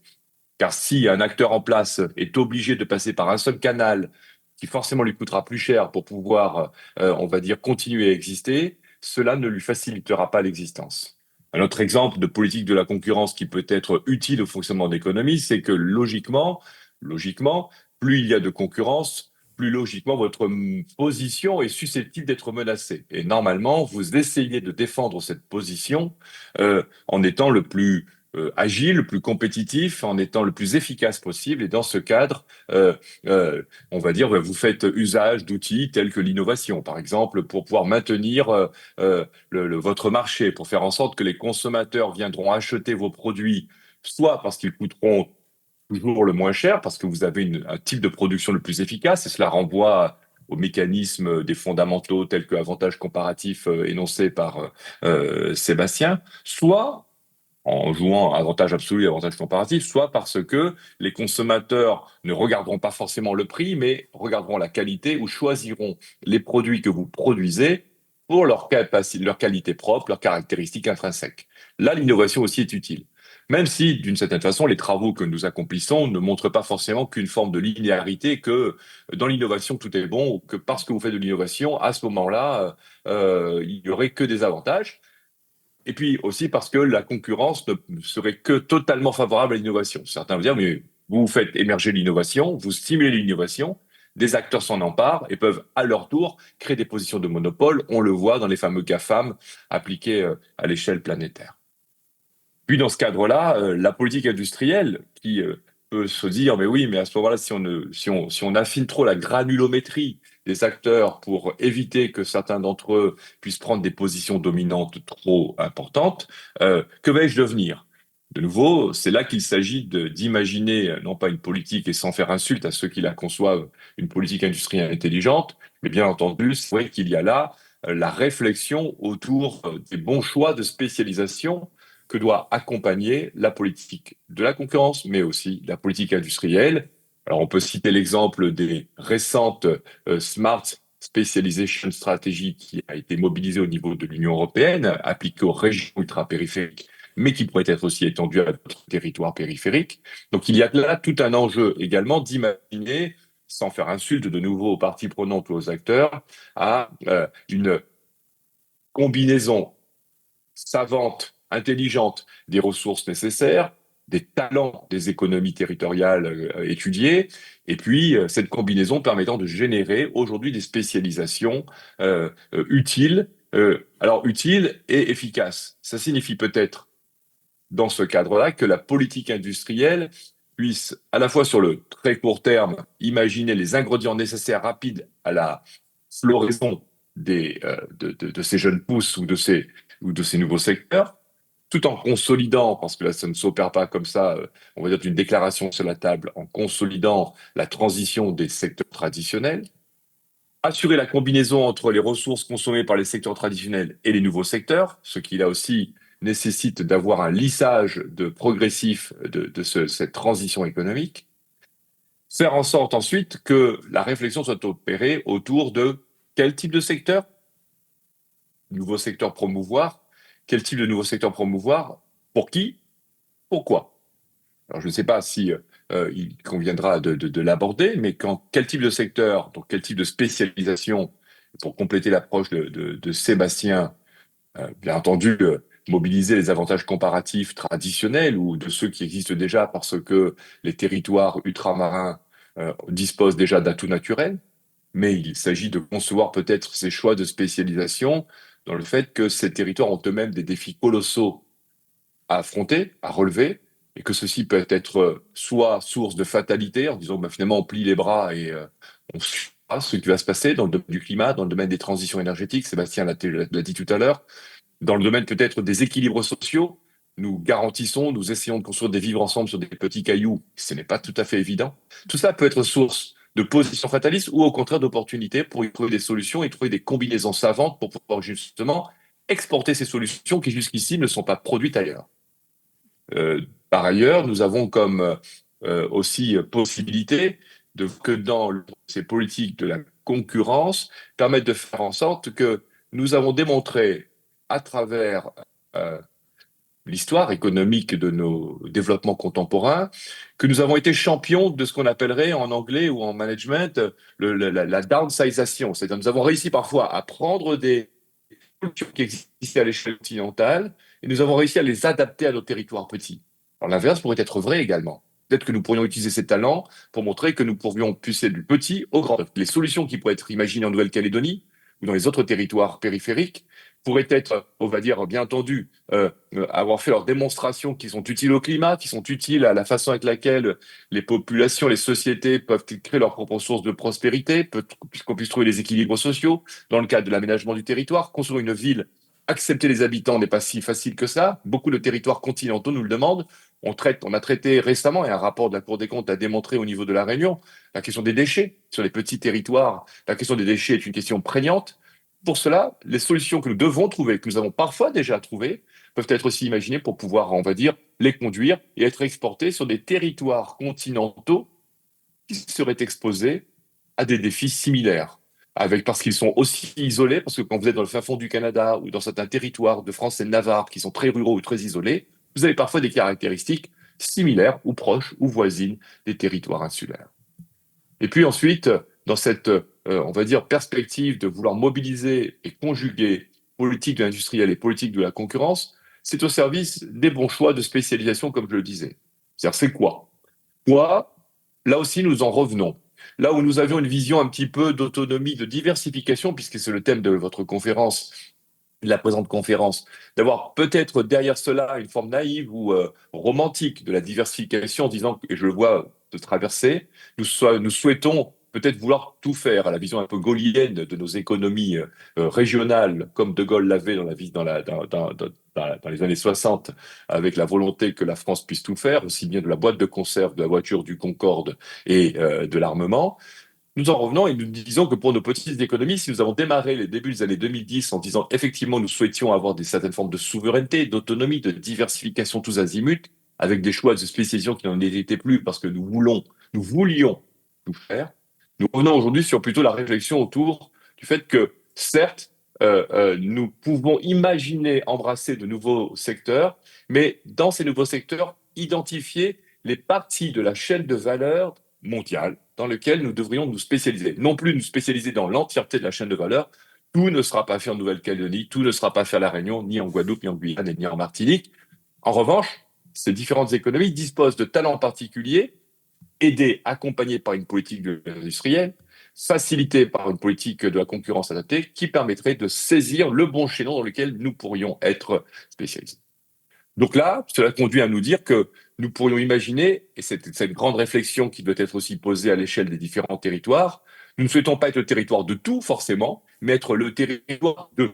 Car si un acteur en place est obligé de passer par un seul canal, qui forcément lui coûtera plus cher pour pouvoir, on va dire, continuer à exister, cela ne lui facilitera pas l'existence. Un autre exemple de politique de la concurrence qui peut être utile au fonctionnement d'économie, c'est que logiquement, plus il y a de concurrence, plus logiquement votre position est susceptible d'être menacée. Et normalement, vous essayez de défendre cette position en étant le plus agile, le plus compétitif, en étant le plus efficace possible. Et dans ce cadre, on va dire, vous faites usage d'outils tels que l'innovation, par exemple, pour pouvoir maintenir votre marché, pour faire en sorte que les consommateurs viendront acheter vos produits, soit parce qu'ils coûteront toujours le moins cher, parce que vous avez un type de production le plus efficace, et cela renvoie aux mécanismes des fondamentaux tels que avantage comparatif énoncé par Sébastien, soit en jouant avantage absolu et avantage comparatif, soit parce que les consommateurs ne regarderont pas forcément le prix, mais regarderont la qualité ou choisiront les produits que vous produisez pour leur qualité propre, leurs caractéristiques intrinsèques. Là, l'innovation aussi est utile. Même si, d'une certaine façon, les travaux que nous accomplissons ne montrent pas forcément qu'une forme de linéarité, que dans l'innovation, tout est bon, ou que parce que vous faites de l'innovation, à ce moment-là, il n'y aurait que des avantages. Et puis aussi parce que la concurrence ne serait que totalement favorable à l'innovation. Certains vont dire, mais vous faites émerger l'innovation, vous stimulez l'innovation, des acteurs s'en emparent et peuvent à leur tour créer des positions de monopole. On le voit dans les fameux GAFAM appliqués à l'échelle planétaire. Puis dans ce cadre-là, la politique industrielle qui peut se dire, mais oui, mais à ce moment-là, si on affine trop la granulométrie des acteurs pour éviter que certains d'entre eux puissent prendre des positions dominantes trop importantes, que vais-je devenir? De nouveau, c'est là qu'il s'agit d'imaginer, non pas une politique, et sans faire insulte à ceux qui la conçoivent, une politique industrielle intelligente, mais bien entendu, c'est vrai qu'il y a là la réflexion autour des bons choix de spécialisation que doit accompagner la politique de la concurrence, mais aussi la politique industrielle. Alors, on peut citer l'exemple des récentes Smart Specialization Strategy qui a été mobilisée au niveau de l'Union européenne, appliquée aux régions ultra-périphériques, mais qui pourrait être aussi étendue à d'autres territoires périphériques. Donc, il y a là tout un enjeu également d'imaginer, sans faire insulte de nouveau aux parties prenantes ou aux acteurs, à une combinaison savante, intelligente des ressources nécessaires, des talents des économies territoriales étudiées, et puis cette combinaison permettant de générer aujourd'hui des spécialisations utiles, alors utiles et efficaces. Ça signifie peut-être, dans ce cadre-là, que la politique industrielle puisse, à la fois sur le très court terme, imaginer les ingrédients nécessaires rapides à la floraison de ces jeunes pousses ou de ces nouveaux secteurs, tout en consolidant, parce que là, ça ne s'opère pas comme ça, on va dire d'une déclaration sur la table, en consolidant la transition des secteurs traditionnels, assurer la combinaison entre les ressources consommées par les secteurs traditionnels et les nouveaux secteurs, ce qui là aussi nécessite d'avoir un lissage progressif de cette transition économique. Faire en sorte ensuite que la réflexion soit opérée autour de quel type de secteur, nouveau secteur promouvoir, quel type de nouveau secteur promouvoir, pour qui, pourquoi. Alors je ne sais pas si il conviendra de l'aborder, mais quel type de secteur, donc quel type de spécialisation, pour compléter l'approche de Sébastien, bien entendu, mobiliser les avantages comparatifs traditionnels ou de ceux qui existent déjà parce que les territoires ultramarins disposent déjà d'atouts naturels, mais il s'agit de concevoir peut-être ces choix de spécialisation dans le fait que ces territoires ont eux-mêmes des défis colossaux à affronter, à relever, et que ceci peut être soit source de fatalité, en disant bah, finalement on plie les bras et on suivra ce qui va se passer dans le domaine du climat, dans le domaine des transitions énergétiques, Sébastien l'a dit tout à l'heure, dans le domaine peut-être des équilibres sociaux, nous garantissons, nous essayons de construire des vivre ensemble sur des petits cailloux, ce n'est pas tout à fait évident. Tout ça peut être source de positions fatalistes ou au contraire d'opportunités pour y trouver des solutions et trouver des combinaisons savantes pour pouvoir justement exporter ces solutions qui jusqu'ici ne sont pas produites ailleurs. Par ailleurs, nous avons comme aussi possibilité que dans ces politiques de la concurrence, permettre de faire en sorte que nous avons démontré à travers l'histoire économique de nos développements contemporains, que nous avons été champions de ce qu'on appellerait en anglais ou en management la downsization. C'est-à-dire nous avons réussi parfois à prendre des cultures qui existaient à l'échelle continentale et nous avons réussi à les adapter à nos territoires petits. Alors l'inverse pourrait être vrai également. Peut-être que nous pourrions utiliser ces talents pour montrer que nous pourrions pousser du petit au grand. Les solutions qui pourraient être imaginées en Nouvelle-Calédonie ou dans les autres territoires périphériques pourraient être, on va dire, bien entendu, avoir fait leurs démonstrations qui sont utiles au climat, qui sont utiles à la façon avec laquelle les populations, les sociétés peuvent créer leurs propres sources de prospérité, puisqu'on puisse trouver les équilibres sociaux dans le cadre de l'aménagement du territoire. Construire une ville, accepter les habitants n'est pas si facile que ça. Beaucoup de territoires continentaux nous le demandent. On a traité récemment, et un rapport de la Cour des comptes a démontré au niveau de la Réunion, la question des déchets. Sur les petits territoires, la question des déchets est une question prégnante. Pour cela, les solutions que nous devons trouver, que nous avons parfois déjà trouvées, peuvent être aussi imaginées pour pouvoir, on va dire, les conduire et être exportées sur des territoires continentaux qui seraient exposés à des défis similaires. Parce qu'ils sont aussi isolés, parce que quand vous êtes dans le fin fond du Canada ou dans certains territoires de France et de Navarre qui sont très ruraux ou très isolés, vous avez parfois des caractéristiques similaires ou proches ou voisines des territoires insulaires. Et puis ensuite, dans cette, on va dire, perspective de vouloir mobiliser et conjuguer politique de l'industriel et politique de la concurrence, c'est au service des bons choix de spécialisation, comme je le disais. C'est-à-dire, c'est quoi? Là aussi, nous en revenons. Là où nous avions une vision un petit peu d'autonomie, de diversification, puisque c'est le thème de votre conférence, de la présente conférence, d'avoir peut-être derrière cela une forme naïve ou romantique de la diversification, en disant, et je le vois de traverser, nous souhaitons peut-être vouloir tout faire, à la vision un peu gaullienne de nos économies régionales, comme De Gaulle l'avait dans les années 60, avec la volonté que la France puisse tout faire, aussi bien de la boîte de conserve, de la voiture du Concorde et de l'armement. Nous en revenons et nous disons que pour nos petites économies, si nous avons démarré les débuts des années 2010 en disant effectivement nous souhaitions avoir certaines formes de souveraineté, d'autonomie, de diversification tous azimuts, avec des choix de spécialisation qui n'en étaient plus parce que nous voulions tout faire, nous revenons aujourd'hui sur plutôt la réflexion autour du fait que certes, nous pouvons imaginer embrasser de nouveaux secteurs, mais dans ces nouveaux secteurs, identifier les parties de la chaîne de valeur mondiale dans lequel nous devrions nous spécialiser. Non plus nous spécialiser dans l'entièreté de la chaîne de valeur. Tout ne sera pas fait en Nouvelle-Calédonie, tout ne sera pas fait à La Réunion, ni en Guadeloupe, ni en Guyane, ni en Martinique. En revanche, ces différentes économies disposent de talents particuliers, aidés, accompagnés par une politique industrielle, facilitée par une politique de la concurrence adaptée, qui permettrait de saisir le bon chaînon dans lequel nous pourrions être spécialisés. Donc là, cela conduit à nous dire que nous pourrions imaginer, et cette grande réflexion qui doit être aussi posée à l'échelle des différents territoires, nous ne souhaitons pas être le territoire de tout forcément, mais être le territoire de.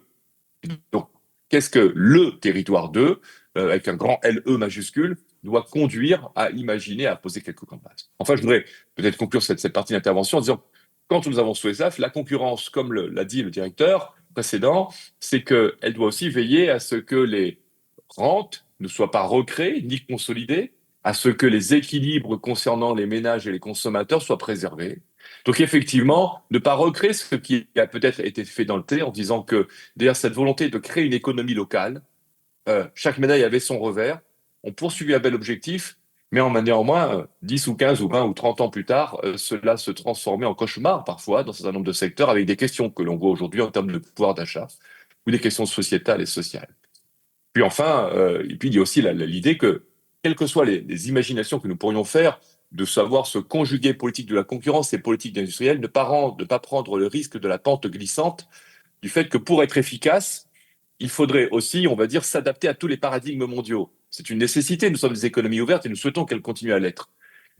Donc, qu'est-ce que le territoire de? avec un grand LE majuscule, doit conduire à imaginer, à poser quelques grandes bases. Enfin, je voudrais peut-être conclure cette partie d'intervention en disant, quand nous avons sous ESAF, la concurrence, comme l'a dit le directeur précédent, c'est qu'elle doit aussi veiller à ce que les rentes ne soient pas recréées ni consolidées, à ce que les équilibres concernant les ménages et les consommateurs soient préservés. Donc effectivement, ne pas recréer ce qui a peut-être été fait dans le thé en disant que derrière cette volonté de créer une économie locale, chaque médaille avait son revers, on poursuivit un bel objectif, mais néanmoins, 10 ou 15 ou 20 ou 30 ans plus tard, cela se transformait en cauchemar parfois dans un certain nombre de secteurs avec des questions que l'on voit aujourd'hui en termes de pouvoir d'achat ou des questions sociétales et sociales. Puis enfin, et puis il y a aussi l'idée que, quelles que soient les imaginations que nous pourrions faire de savoir se conjuguer politique de la concurrence et politique industrielle, ne pas prendre le risque de la pente glissante du fait que pour être efficace, il faudrait aussi, on va dire, s'adapter à tous les paradigmes mondiaux. C'est une nécessité, nous sommes des économies ouvertes et nous souhaitons qu'elles continuent à l'être.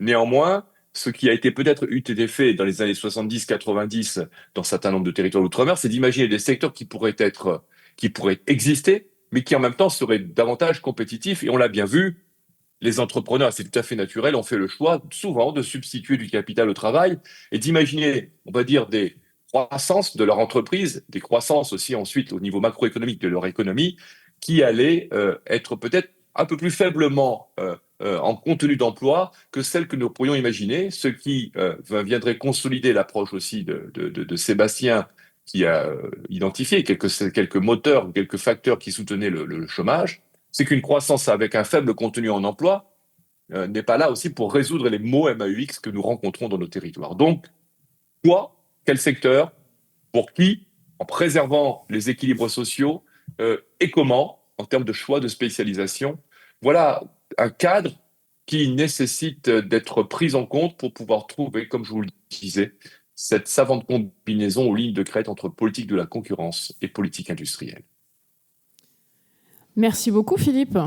Néanmoins, ce qui a été peut-être eu été fait dans les années 70-90 dans un certain nombre de territoires d'outre-mer, c'est d'imaginer des secteurs qui pourraient exister, mais qui en même temps seraient davantage compétitifs. Et on l'a bien vu, les entrepreneurs, c'est tout à fait naturel, ont fait le choix souvent de substituer du capital au travail et d'imaginer, on va dire, des croissances de leur entreprise, des croissances aussi ensuite au niveau macroéconomique de leur économie, qui allaient être peut-être un peu plus faiblement en contenu d'emploi que celles que nous pourrions imaginer, ce qui viendrait consolider l'approche aussi de Sébastien, qui a identifié quelques moteurs ou quelques facteurs qui soutenaient le chômage. C'est qu'une croissance avec un faible contenu en emploi n'est pas là aussi pour résoudre les maux MAUX que nous rencontrons dans nos territoires. Donc, quoi, quel secteur, pour qui, en préservant les équilibres sociaux et comment, en termes de choix de spécialisation. Voilà un cadre qui nécessite d'être pris en compte pour pouvoir trouver, comme je vous le disais, cette savante combinaison aux lignes de crête entre politique de la concurrence et politique industrielle. Merci beaucoup, Philippe.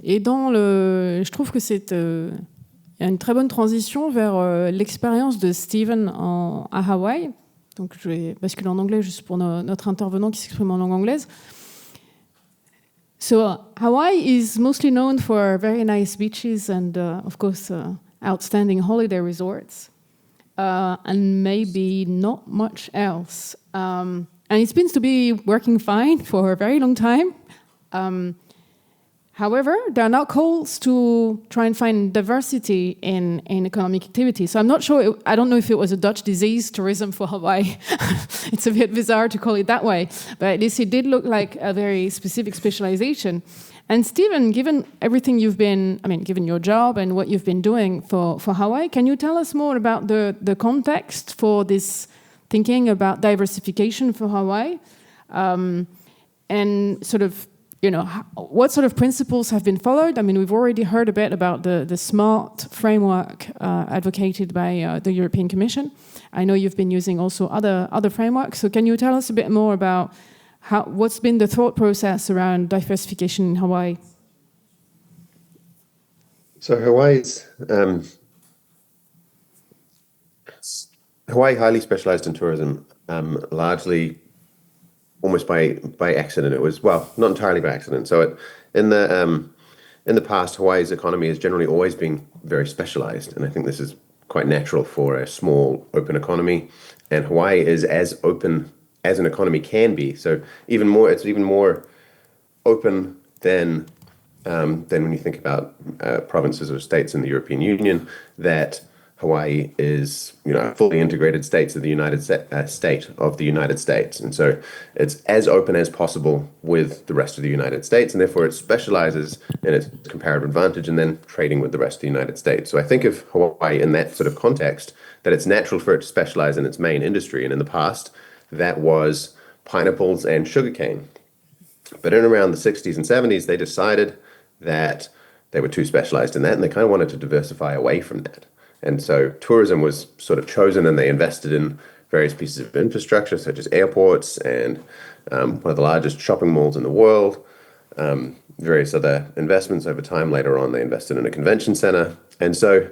Et je trouve que c'est il y a une très bonne transition vers l'expérience de Steven à Hawaï. Donc, je vais basculer en anglais juste pour notre intervenant qui s'exprime en langue anglaise. So, Hawaii is mostly known for very nice beaches and, of course, outstanding holiday resorts, and maybe not much else. And it seems to be working fine for a very long time. However, there are now calls to try and find diversity in economic activity. So I'm not sure, I don't know if it was a Dutch disease, tourism for Hawaii. It's a bit bizarre to call it that way. But at least it did look like a very specific specialization. And Stephen, given everything given your job and what you've been doing for Hawaii, can you tell us more about the context for this thinking about diversification for Hawaii? And sort of, what sort of principles have been followed? I mean, we've already heard a bit about the SMART framework advocated by the European Commission. I know you've been using also other frameworks. So can you tell us a bit more about what's been the thought process around diversification in Hawaii? So Hawaii highly specialized in tourism, largely almost by accident. It was, well, not entirely by accident. So in the past, Hawaii's economy has generally always been very specialized. And I think this is quite natural for a small, open economy. And Hawaii is as open as an economy can be. So it's even more open than when you think about provinces or states in the European Union, that Hawaii is, a fully integrated state of the United States. And so it's as open as possible with the rest of the United States, and therefore it specializes in its comparative advantage and then trading with the rest of the United States. So I think of Hawaii in that sort of context, that it's natural for it to specialize in its main industry. And in the past, that was pineapples and sugarcane. But in around the 60s and 70s, they decided that they were too specialized in that, and they kind of wanted to diversify away from that. And so tourism was sort of chosen, and they invested in various pieces of infrastructure, such as airports and one of the largest shopping malls in the world, various other investments over time. Later on, they invested in a convention center. And so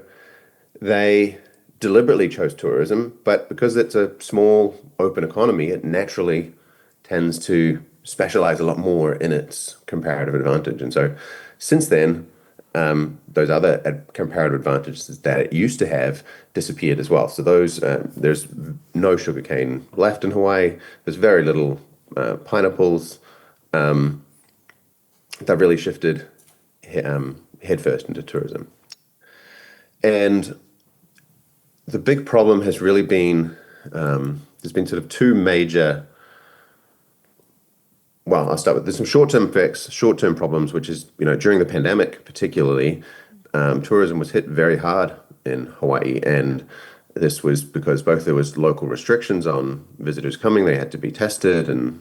they deliberately chose tourism, but because it's a small, open economy, it naturally tends to specialize a lot more in its comparative advantage. And so since then, those other comparative advantages that it used to have disappeared as well. So there's no sugarcane left in Hawaii. There's very little pineapples. That really shifted headfirst into tourism. And the big problem has really been, there's been sort of two major, well, I'll start with, there's some short-term effects, short-term problems, which is, during the pandemic particularly, tourism was hit very hard in Hawaii. And this was because both there was local restrictions on visitors coming, they had to be tested and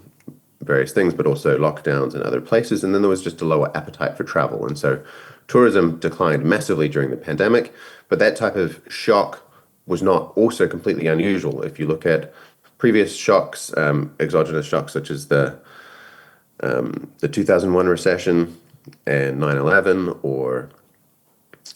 various things, but also lockdowns in other places. And then there was just a lower appetite for travel. And so tourism declined massively during the pandemic, but that type of shock was not also completely unusual. If you look at previous shocks, exogenous shocks such as the 2001 recession and 9/11, or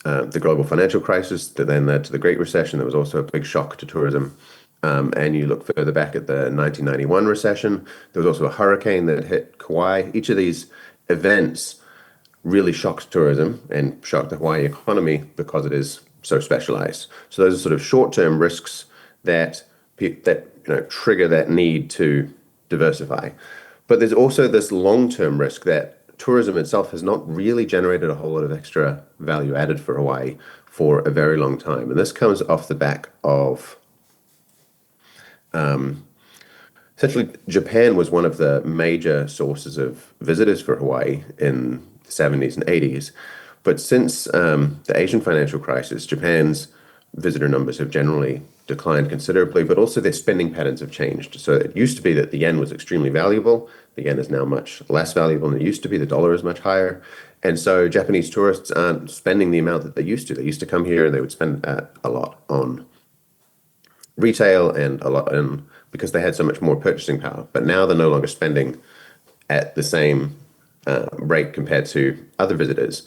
the global financial crisis that then led to the Great Recession, that was also a big shock to tourism. And you look further back at the 1991 recession, there was also a hurricane that hit Kauai. Each of these events really shocked tourism and shocked the Hawaii economy because it is so specialized. So those are sort of short-term risks that trigger that need to diversify. But there's also this long-term risk that tourism itself has not really generated a whole lot of extra value added for Hawaii for a very long time. And this comes off the back of essentially, Japan was one of the major sources of visitors for Hawaii in the 70s and 80s. But since the Asian financial crisis, Japan's visitor numbers have generally declined considerably, but also their spending patterns have changed. So it used to be that the yen was extremely valuable. The yen is now much less valuable than it used to be. The dollar is much higher. And so Japanese tourists aren't spending the amount that they used to. They used to come here and they would spend a lot on retail and a lot in, because they had so much more purchasing power. But now they're no longer spending at the same rate compared to other visitors.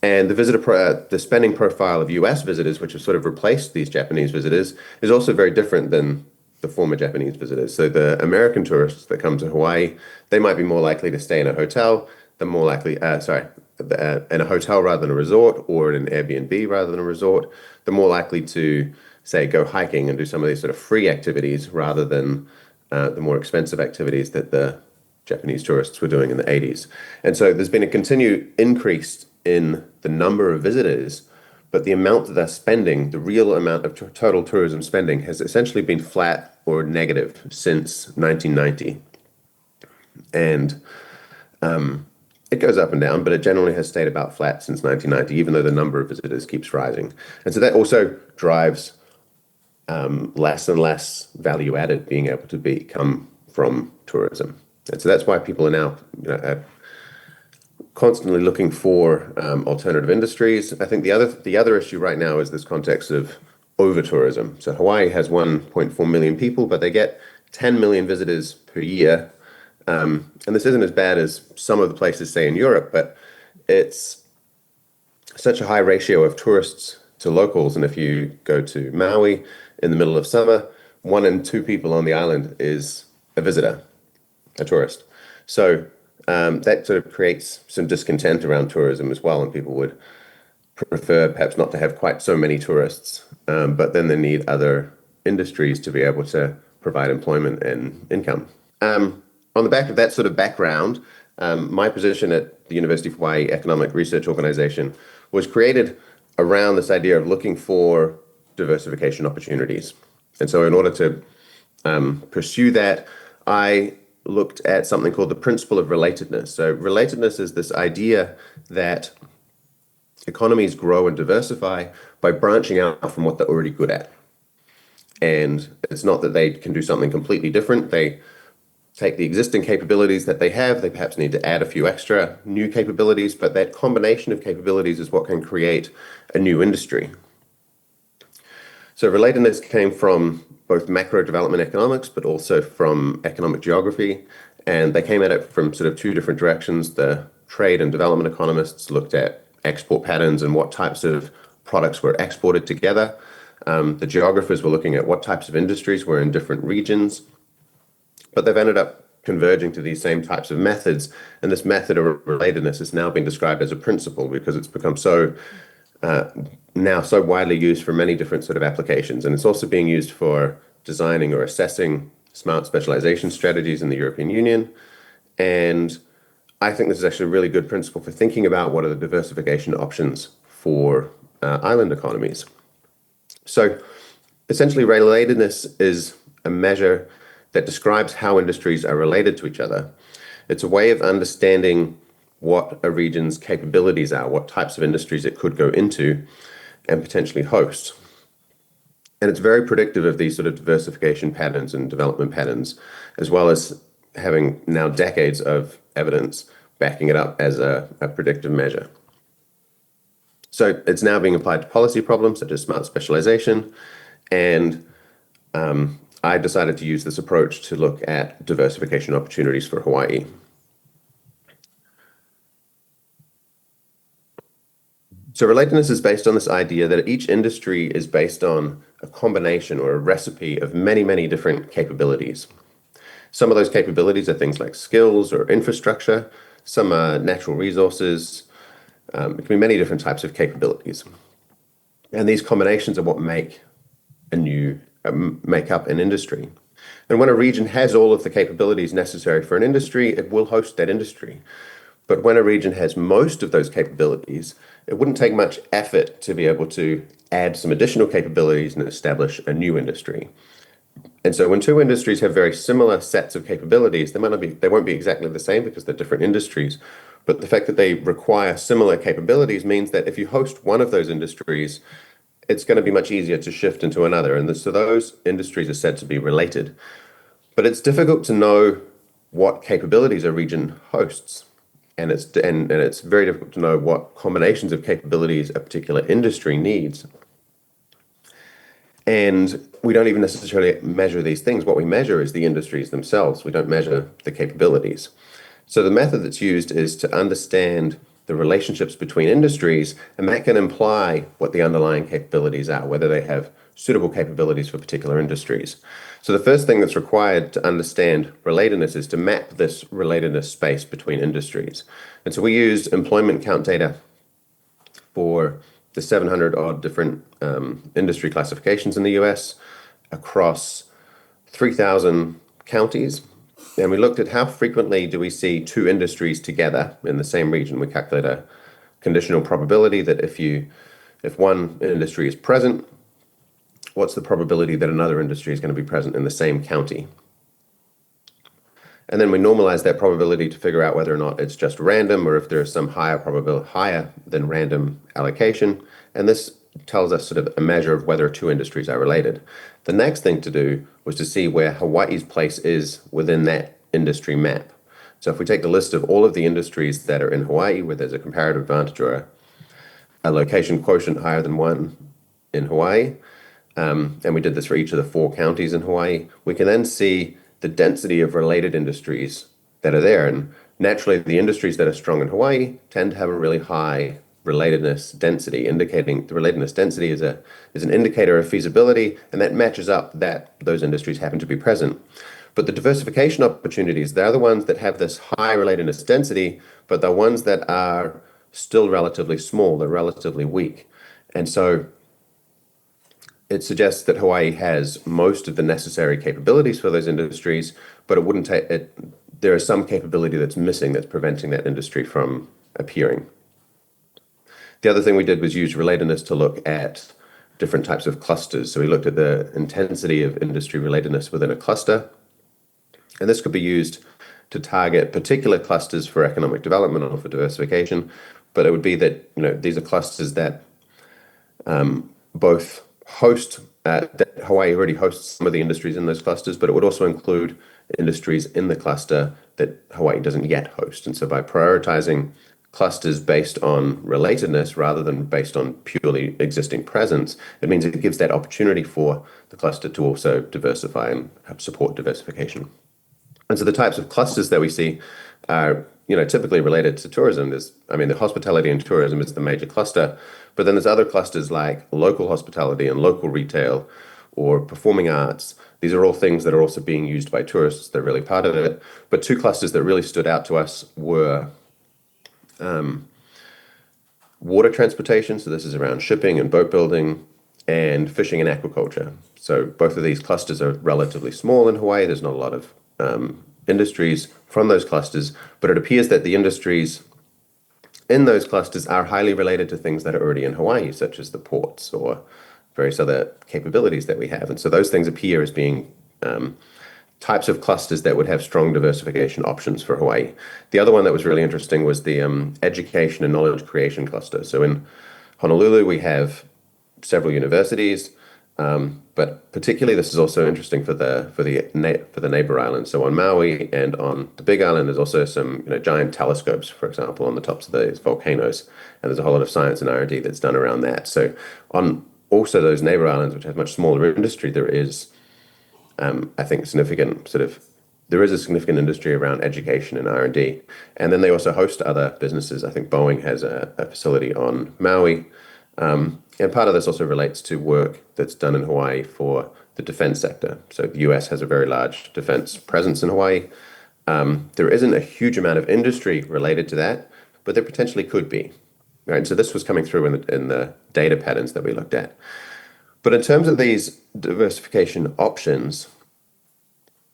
And the spending profile of US visitors, which have sort of replaced these Japanese visitors, is also very different than the former Japanese visitors. So the American tourists that come to Hawaii, they might be more likely to stay in a hotel. They're more likely, in a hotel rather than a resort, or in an Airbnb rather than a resort. They're more likely to, say, go hiking and do some of these sort of free activities rather than the more expensive activities that the Japanese tourists were doing in the 80s. And so there's been a continued increase in the number of visitors, but the amount that they're spending, the real amount of total tourism spending, has essentially been flat or negative since 1990. And it goes up and down, but it generally has stayed about flat since 1990, even though the number of visitors keeps rising. And so that also drives less and less value added being able to come from tourism. And so that's why people are now constantly looking for alternative industries. I think the other issue right now is this context of over-tourism. So Hawaii has 1.4 million people, but they get 10 million visitors per year. And this isn't as bad as some of the places, say, in Europe, but it's such a high ratio of tourists to locals. And if you go to Maui in the middle of summer, 1 in 2 people on the island is a visitor, a tourist. So that sort of creates some discontent around tourism as well, and people would prefer perhaps not to have quite so many tourists, but then they need other industries to be able to provide employment and income. On the back of that sort of background, my position at the University of Hawaii Economic Research Organization was created around this idea of looking for diversification opportunities. And so in order to pursue that, I looked at something called the principle of relatedness. So relatedness is this idea that economies grow and diversify by branching out from what they're already good at. And it's not that they can do something completely different. They take the existing capabilities that they have. They perhaps need to add a few extra new capabilities, but that combination of capabilities is what can create a new industry. So relatedness came from both macro development economics, but also from economic geography. And they came at it from sort of two different directions. The trade and development economists looked at export patterns and what types of products were exported together. The geographers were looking at what types of industries were in different regions. But they've ended up converging to these same types of methods. And this method of relatedness has now been described as a principle because it's become now so widely used for many different sort of applications. And it's also being used for designing or assessing smart specialization strategies in the European Union. And I think this is actually a really good principle for thinking about what are the diversification options for island economies. So essentially, relatedness is a measure that describes how industries are related to each other. It's a way of understanding what a region's capabilities are, what types of industries it could go into and potentially host. And it's very predictive of these sort of diversification patterns and development patterns, as well as having now decades of evidence backing it up as a predictive measure. So it's now being applied to policy problems such as smart specialization, and I decided to use this approach to look at diversification opportunities for Hawaii. So relatedness is based on this idea that each industry is based on a combination or a recipe of many, many different capabilities. Some of those capabilities are things like skills or infrastructure. Some are natural resources. It can be many different types of capabilities. And these combinations are what make up an industry. And when a region has all of the capabilities necessary for an industry, it will host that industry. But when a region has most of those capabilities, it wouldn't take much effort to be able to add some additional capabilities and establish a new industry. And so when two industries have very similar sets of capabilities, they won't be exactly the same because they're different industries. But the fact that they require similar capabilities means that if you host one of those industries, it's going to be much easier to shift into another. And so those industries are said to be related. But it's difficult to know what capabilities a region hosts. And it's very difficult to know what combinations of capabilities a particular industry needs. And we don't even necessarily measure these things. What we measure is the industries themselves. We don't measure the capabilities. So the method that's used is to understand the relationships between industries, and that can imply what the underlying capabilities are, whether they have suitable capabilities for particular industries. So the first thing that's required to understand relatedness is to map this relatedness space between industries. And so we used employment count data for the 700 odd different industry classifications in the US across 3,000 counties. And we looked at how frequently do we see two industries together in the same region. We calculate a conditional probability that if one industry is present, what's the probability that another industry is going to be present in the same county? And then we normalize that probability to figure out whether or not it's just random or if there is some higher than random allocation. And this tells us sort of a measure of whether two industries are related. The next thing to do was to see where Hawaii's place is within that industry map. So if we take the list of all of the industries that are in Hawaii where there's a comparative advantage or a location quotient higher than 1 in Hawaii, and we did this for each of the 4 counties in Hawaii, we can then see the density of related industries that are there. And naturally, the industries that are strong in Hawaii tend to have a really high relatedness density, indicating the relatedness density is an indicator of feasibility, and that matches up that those industries happen to be present. But the diversification opportunities, they're the ones that have this high relatedness density, but they're ones that are still relatively small, they're relatively weak. And so it suggests that Hawaii has most of the necessary capabilities for those industries, but it wouldn't take it. There is some capability that's missing that's preventing that industry from appearing. The other thing we did was use relatedness to look at different types of clusters. So we looked at the intensity of industry relatedness within a cluster. And this could be used to target particular clusters for economic development or for diversification. But it would be that, these are clusters that both host, that Hawaii already hosts some of the industries in those clusters, but it would also include industries in the cluster that Hawaii doesn't yet host. And so by prioritizing clusters based on relatedness rather than based on purely existing presence, it means it gives that opportunity for the cluster to also diversify and support diversification. And so the types of clusters that we see are, typically related to tourism. The hospitality and tourism is the major cluster, but then there's other clusters like local hospitality and local retail or performing arts. These are all things that are also being used by tourists. They're really part of it. But two clusters that really stood out to us were water transportation. So this is around shipping and boat building, and fishing and aquaculture. So both of these clusters are relatively small in Hawaii. There's not a lot of industries from those clusters, but it appears that the industries in those clusters are highly related to things that are already in Hawaii, such as the ports or various other capabilities that we have. And so those things appear as being types of clusters that would have strong diversification options for Hawaii. The other one that was really interesting was the education and knowledge creation cluster. So in Honolulu, we have several universities, but particularly this is also interesting for the neighbor islands. So on Maui and on the Big Island, there's also some giant telescopes, for example, on the tops of these volcanoes, and there's a whole lot of science and R&D that's done around that. So on also those neighbor islands, which have much smaller industry, there is, I think, a significant industry around education and R&D. And then they also host other businesses. I think Boeing has a facility on Maui. And part of this also relates to work that's done in Hawaii for the defense sector. So the US has a very large defense presence in Hawaii. There isn't a huge amount of industry related to that, but there potentially could be. Right? So this was coming through in the data patterns that we looked at. But in terms of these diversification options,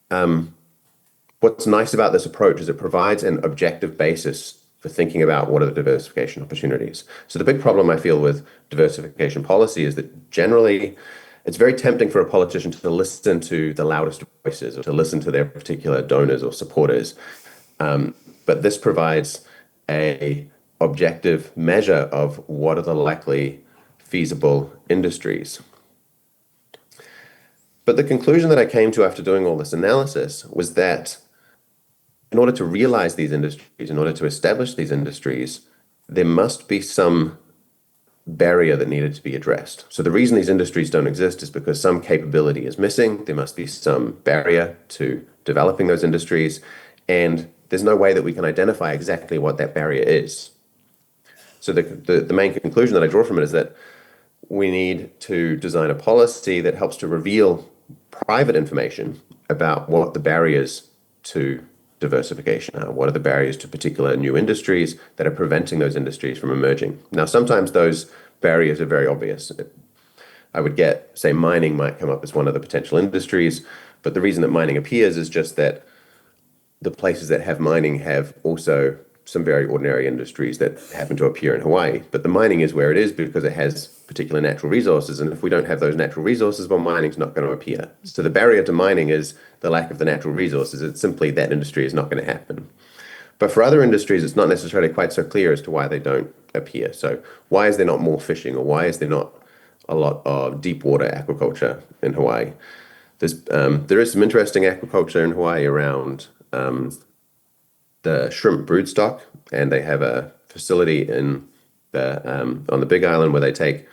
what's nice about this approach is it provides an objective basis for thinking about what are the diversification opportunities. So the big problem I feel with diversification policy is that generally it's very tempting for a politician to listen to the loudest voices or to listen to their particular donors or supporters. But this provides a objective measure of what are the likely feasible industries. But the conclusion that I came to after doing all this analysis was that in order to realize these industries, in order to establish these industries, there must be some barrier that needed to be addressed. So the reason these industries don't exist is because some capability is missing. There must be some barrier to developing those industries, and there's no way that we can identify exactly what that barrier is. So the main conclusion that I draw from it is that we need to design a policy that helps to reveal private information about what the barriers to diversification are. What are the barriers to particular new industries that are preventing those industries from emerging? Now, sometimes those barriers are very obvious. I would get, say, mining might come up as one of the potential industries, but the reason that mining appears is just that the places that have mining have also some very ordinary industries that happen to appear in Hawaii. But the mining is where it is because it has particular natural resources. And if we don't have those natural resources, well, mining's not going to appear. So the barrier to mining is the lack of the natural resources. It's simply that industry is not going to happen. But for other industries, it's not necessarily quite so clear as to why they don't appear. So why is there not more fishing, or why is there not a lot of deep water aquaculture in Hawaii? There is some interesting aquaculture in Hawaii around the shrimp broodstock, and they have a facility on the Big Island where they take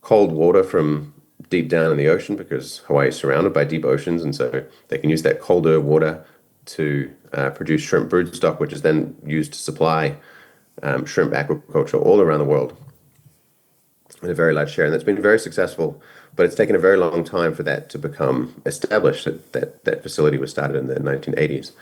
cold water from deep down in the ocean, because Hawaii is surrounded by deep oceans, and so they can use that colder water to produce shrimp broodstock, which is then used to supply shrimp aquaculture all around the world in a very large share. And that's been very successful, but it's taken a very long time for that to become established. That facility was started in the 1980s.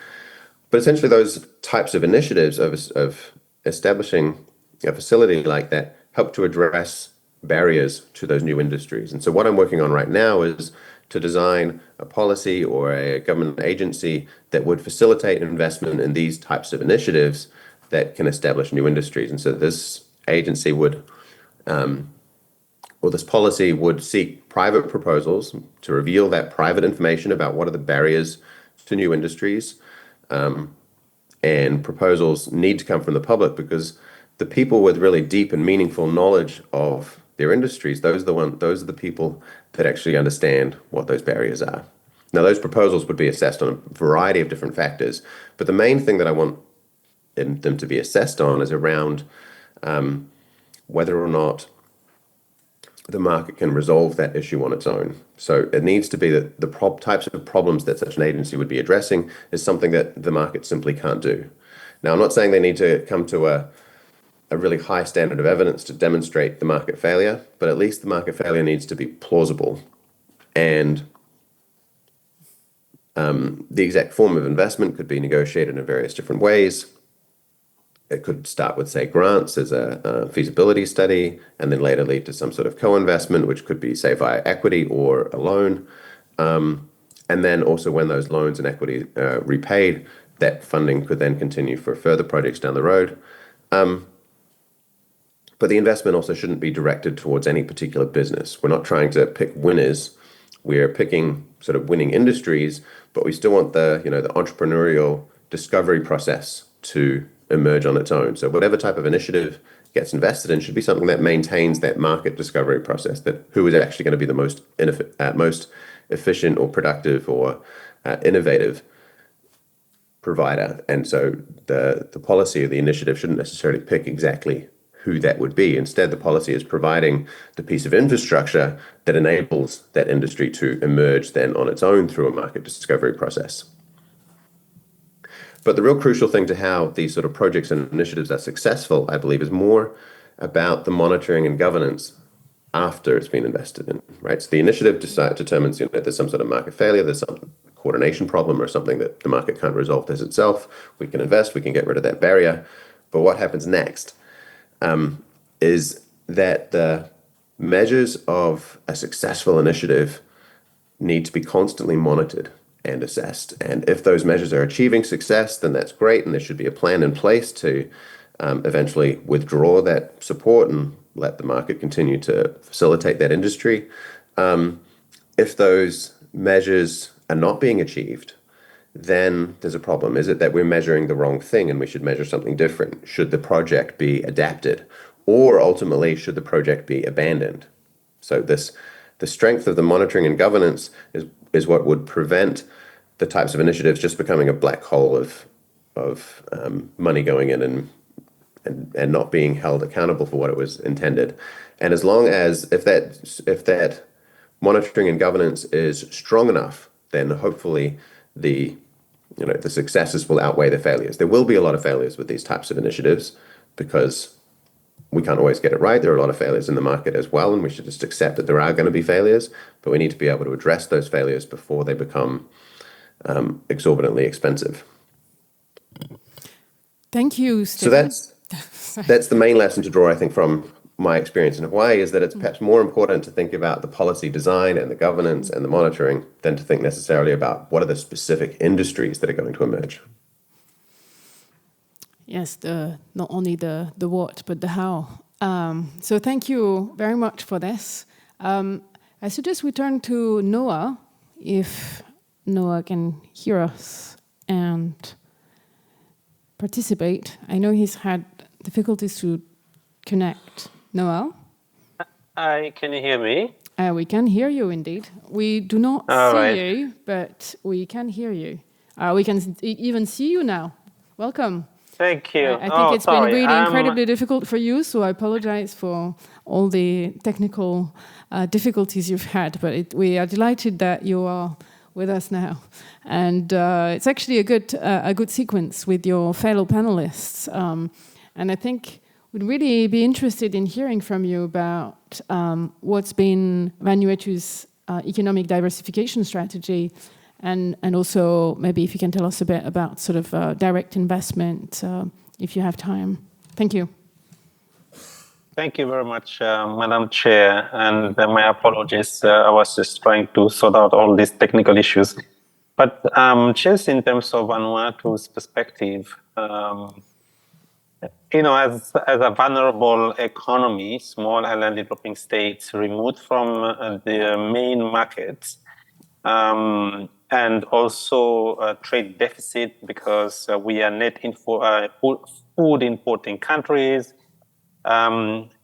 But essentially, those types of initiatives of establishing a facility like that help to address barriers to those new industries. And so what I'm working on right now is to design a policy or a government agency that would facilitate investment in these types of initiatives that can establish new industries. And so this agency would, or this policy would seek private proposals to reveal that private information about what are the barriers to new industries. And proposals need to come from the public, because the people with really deep and meaningful knowledge of their industries, those are the people that actually understand what those barriers are. Now, those proposals would be assessed on a variety of different factors, but the main thing that I want them to be assessed on is around whether or not the market can resolve that issue on its own. So it needs to be that the types of problems that such an agency would be addressing is something that the market simply can't do. Now, I'm not saying they need to come to a really high standard of evidence to demonstrate the market failure, but at least the market failure needs to be plausible. And The exact form of investment could be negotiated in various different ways. It could start with, say, grants as a feasibility study, and then later lead to some sort of co-investment, which could be, say, via equity or a loan. And then also when those loans and equity are repaid, that funding could then continue for further projects down the road. But the investment also shouldn't be directed towards any particular business. We're not trying to pick winners. We're picking sort of winning industries, but we still want the entrepreneurial discovery process to emerge on its own. So whatever type of initiative gets invested in should be something that maintains that market discovery process, that who is actually going to be the most efficient or productive or innovative provider. And so the policy of the initiative shouldn't necessarily pick exactly who that would be. Instead, the policy is providing the piece of infrastructure that enables that industry to emerge then on its own through a market discovery process. But the real crucial thing to how these sort of projects and initiatives are successful, I believe, is more about the monitoring and governance after it's been invested in, right? So the initiative determines that there's some sort of market failure, there's some coordination problem or something that the market can't resolve this itself. We can invest, we can get rid of that barrier. But what happens next is that the measures of a successful initiative need to be constantly monitored and assessed. And if those measures are achieving success, then that's great, and there should be a plan in place to eventually withdraw that support and let the market continue to facilitate that industry. If those measures are not being achieved, then there's a problem. Is it that we're measuring the wrong thing and we should measure something different? Should the project be adapted? Or ultimately, should the project be abandoned? So the strength of the monitoring and governance is what would prevent the types of initiatives just becoming a black hole of money going in and not being held accountable for what it was intended. And as long as if that monitoring and governance is strong enough, then hopefully the successes will outweigh the failures. There will be a lot of failures with these types of initiatives because we can't always get it right. There are a lot of failures in the market as well, and we should just accept that there are going to be failures, but we need to be able to address those failures before they become exorbitantly expensive. Thank you, Stephen. So that's the main lesson to draw, I think, from my experience in Hawaii, is that it's perhaps more important to think about the policy design and the governance and the monitoring than to think necessarily about what are the specific industries that are going to emerge. Yes, not only the what, but the how. So thank you very much for this. I suggest we turn to Noah, if Noah can hear us and participate. I know he's had difficulties to connect. Noah? Hi, can you hear me? We can hear you indeed. We do not see you, but we can hear you. We can even see you now. Welcome. Thank you. I think it's been really incredibly difficult for you, so I apologize for all the technical difficulties you've had, but we are delighted that you are with us now. And it's actually a good sequence with your fellow panelists. And I think we'd really be interested in hearing from you about what's been Vanuatu's economic diversification strategy, and also maybe if you can tell us a bit about sort of direct investment, if you have time. Thank you. Thank you very much, Madam Chair, and my apologies. I was just trying to sort out all these technical issues. But just in terms of Vanuatu's perspective, as a vulnerable economy, small island developing states removed from their main markets, and also a trade deficit because we are net food importing countries,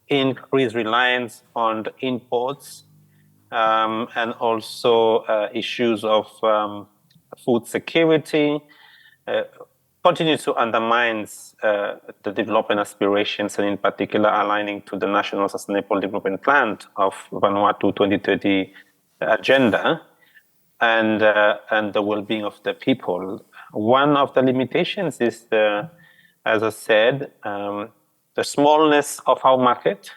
increased reliance on the imports, and also issues of food security, continue to undermine the development aspirations, and in particular aligning to the National Sustainable Development Plan of Vanuatu 2030 agenda, and the well-being of the people. One of the limitations is, as I said, the smallness of our market.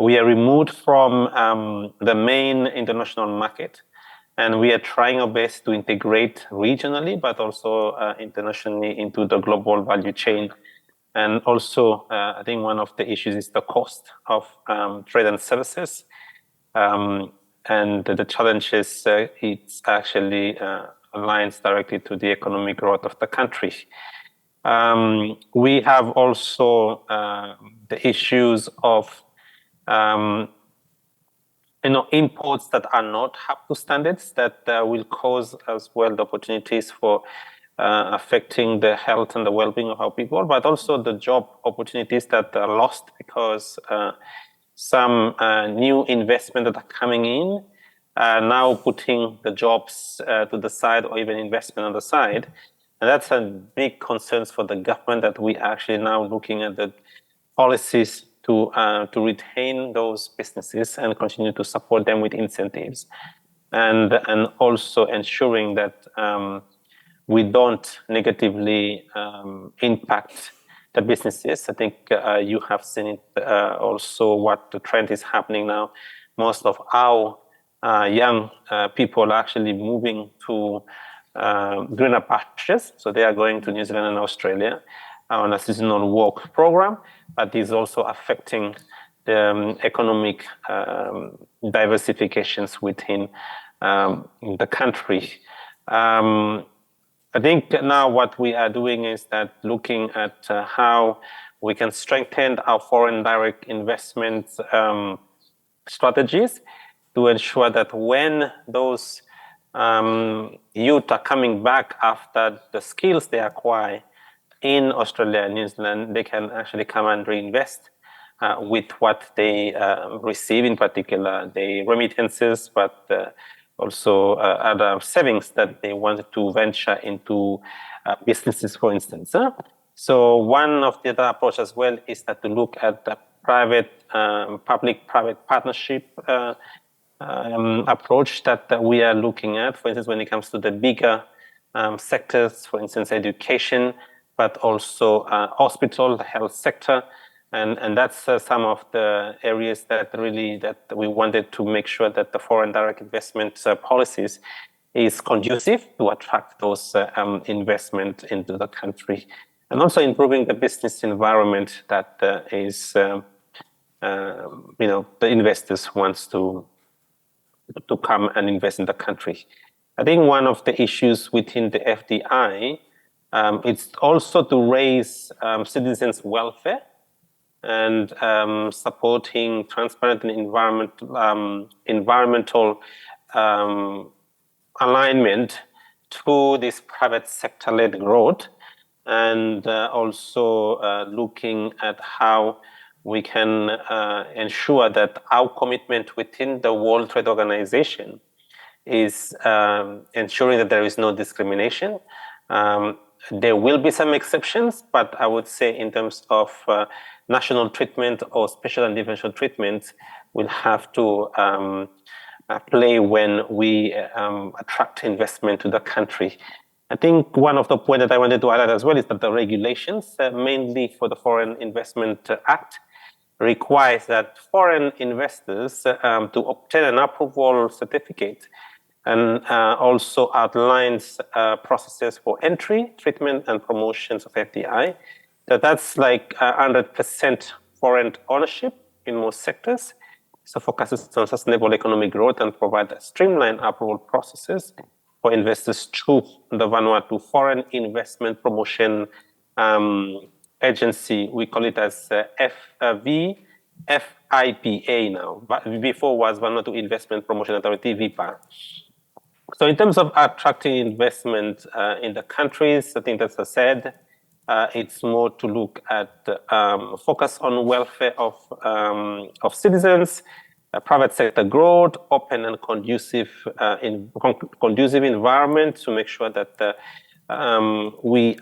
We are removed from the main international market. And we are trying our best to integrate regionally, but also internationally into the global value chain. And also, I think one of the issues is the cost of trade and services. And the challenge is it actually aligns directly to the economic growth of the country. We have also the issues of imports that are not up to standards that will cause as well the opportunities for affecting the health and the well-being of our people, but also the job opportunities that are lost because some new investment that are coming in are now putting the jobs to the side or even investment on the side. And that's a big concern for the government that we are actually now looking at the policies to retain those businesses and continue to support them with incentives, and also ensuring that we don't negatively impact the businesses. I think you have seen it also what the trend is happening now. Most of our young people are actually moving to greener pastures. So they are going to New Zealand and Australia on a seasonal work program, but is also affecting the economic diversifications within the country. I think now what we are doing is that looking at how we can strengthen our foreign direct investment strategies to ensure that when those youth are coming back after the skills they acquire in Australia and New Zealand, they can actually come and reinvest with what they receive, in particular the remittances, but also other savings that they want to venture into businesses, for instance. So one of the other approaches as well is that to look at the public-private partnership approach that we are looking at, for instance, when it comes to the bigger sectors, for instance, education, but also hospital, the health sector. And that's some of the areas that we wanted to make sure that the foreign direct investment policies is conducive to attract those investment into the country, and also improving the business environment that is the investors wants to come and invest in the country. I think one of the issues within the FDI it's also to raise citizens' welfare and supporting transparent and environmental alignment to this private sector-led growth, and also looking at how we can ensure that our commitment within the World Trade Organization is ensuring that there is no discrimination. There will be some exceptions, but I would say in terms of national treatment or special and differential treatment, we'll have to play when we attract investment to the country. I think one of the points that I wanted to highlight as well is that the regulations, mainly for the Foreign Investment Act, requires that foreign investors to obtain an approval certificate, and also outlines processes for entry, treatment, and promotions of FDI. That's like 100% foreign ownership in most sectors. So focuses on sustainable economic growth and provide streamlined approval processes for investors through the Vanuatu Foreign Investment Promotion Agency. We call it as FIPA now, but before was Vanuatu Investment Promotion Authority, VIPA. So in terms of attracting investment in the countries, I think that's said, it's more to look at focus on welfare of citizens, private sector growth, open and conducive environment to make sure that we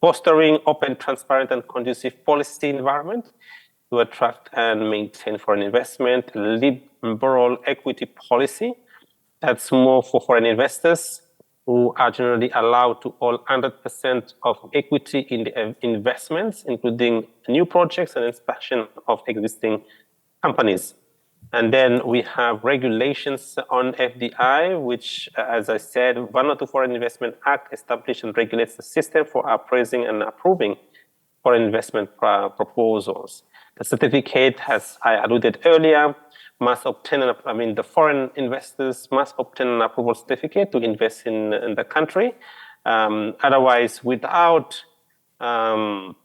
fostering open, transparent, and conducive policy environment to attract and maintain foreign investment, liberal equity policy that's more for foreign investors who are generally allowed to own 100% of equity in the investments, including new projects and expansion of existing companies. And then we have regulations on FDI, which, as I said, Vanuatu Foreign Investment Act establishes and regulates the system for appraising and approving foreign investment proposals. The certificate, as I alluded earlier, must obtain, the foreign investors must obtain an approval certificate to invest in the country. Otherwise, without an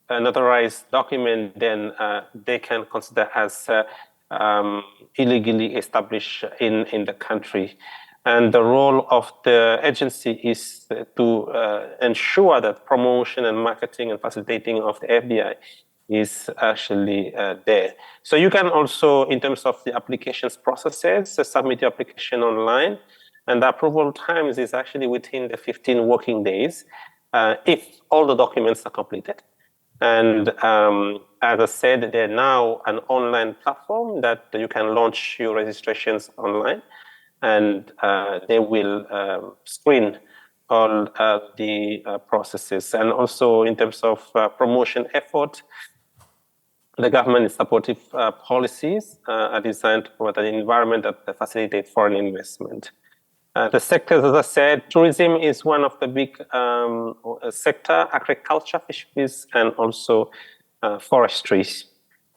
authorized document, then they can consider as illegally established in the country. And the role of the agency is to ensure that promotion and marketing and facilitating of the FDI is actually there. So you can also, in terms of the applications processes, submit your application online, and the approval times is actually within the 15 working days if all the documents are completed. And as I said, they're now an online platform that you can launch your registrations online, and they will screen all the processes. And also in terms of promotion effort, the government is supportive policies are designed to provide an environment that facilitates foreign investment. The sectors, as I said, tourism is one of the big sector, agriculture, fisheries, and also forestry.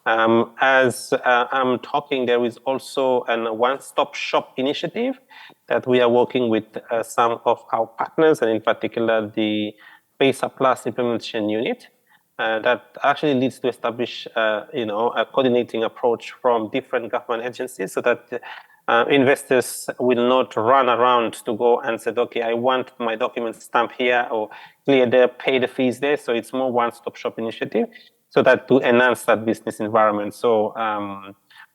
As I'm talking, there is also a one-stop shop initiative that we are working with some of our partners, and in particular the PESA Plus Implementation Unit, that actually leads to establish, a coordinating approach from different government agencies, so that investors will not run around to go and say, okay, I want my documents stamped here or clear there, pay the fees there. So it's more one-stop shop initiative, so that to enhance that business environment. So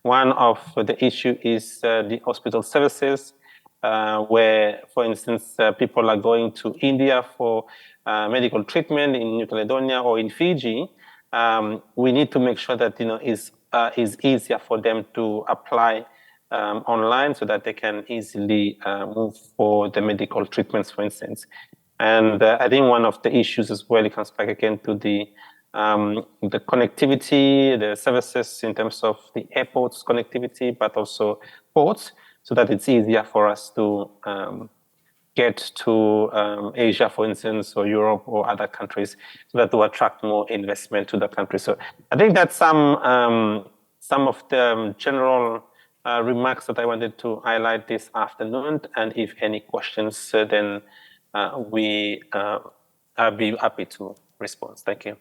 one of the issue is the hospital services, where, for instance, people are going to India for medical treatment in New Caledonia or in Fiji. We need to make sure that is easier for them to apply online, so that they can easily move for the medical treatments, for instance. And I think one of the issues as well, it comes back again to the connectivity, the services in terms of the airports connectivity, but also ports, so that it's easier for us to get to Asia, for instance, or Europe or other countries, so that to attract more investment to the country. So I think that's some of the general remarks that I wanted to highlight this afternoon. And if any questions, then I'll be happy to respond. Thank you.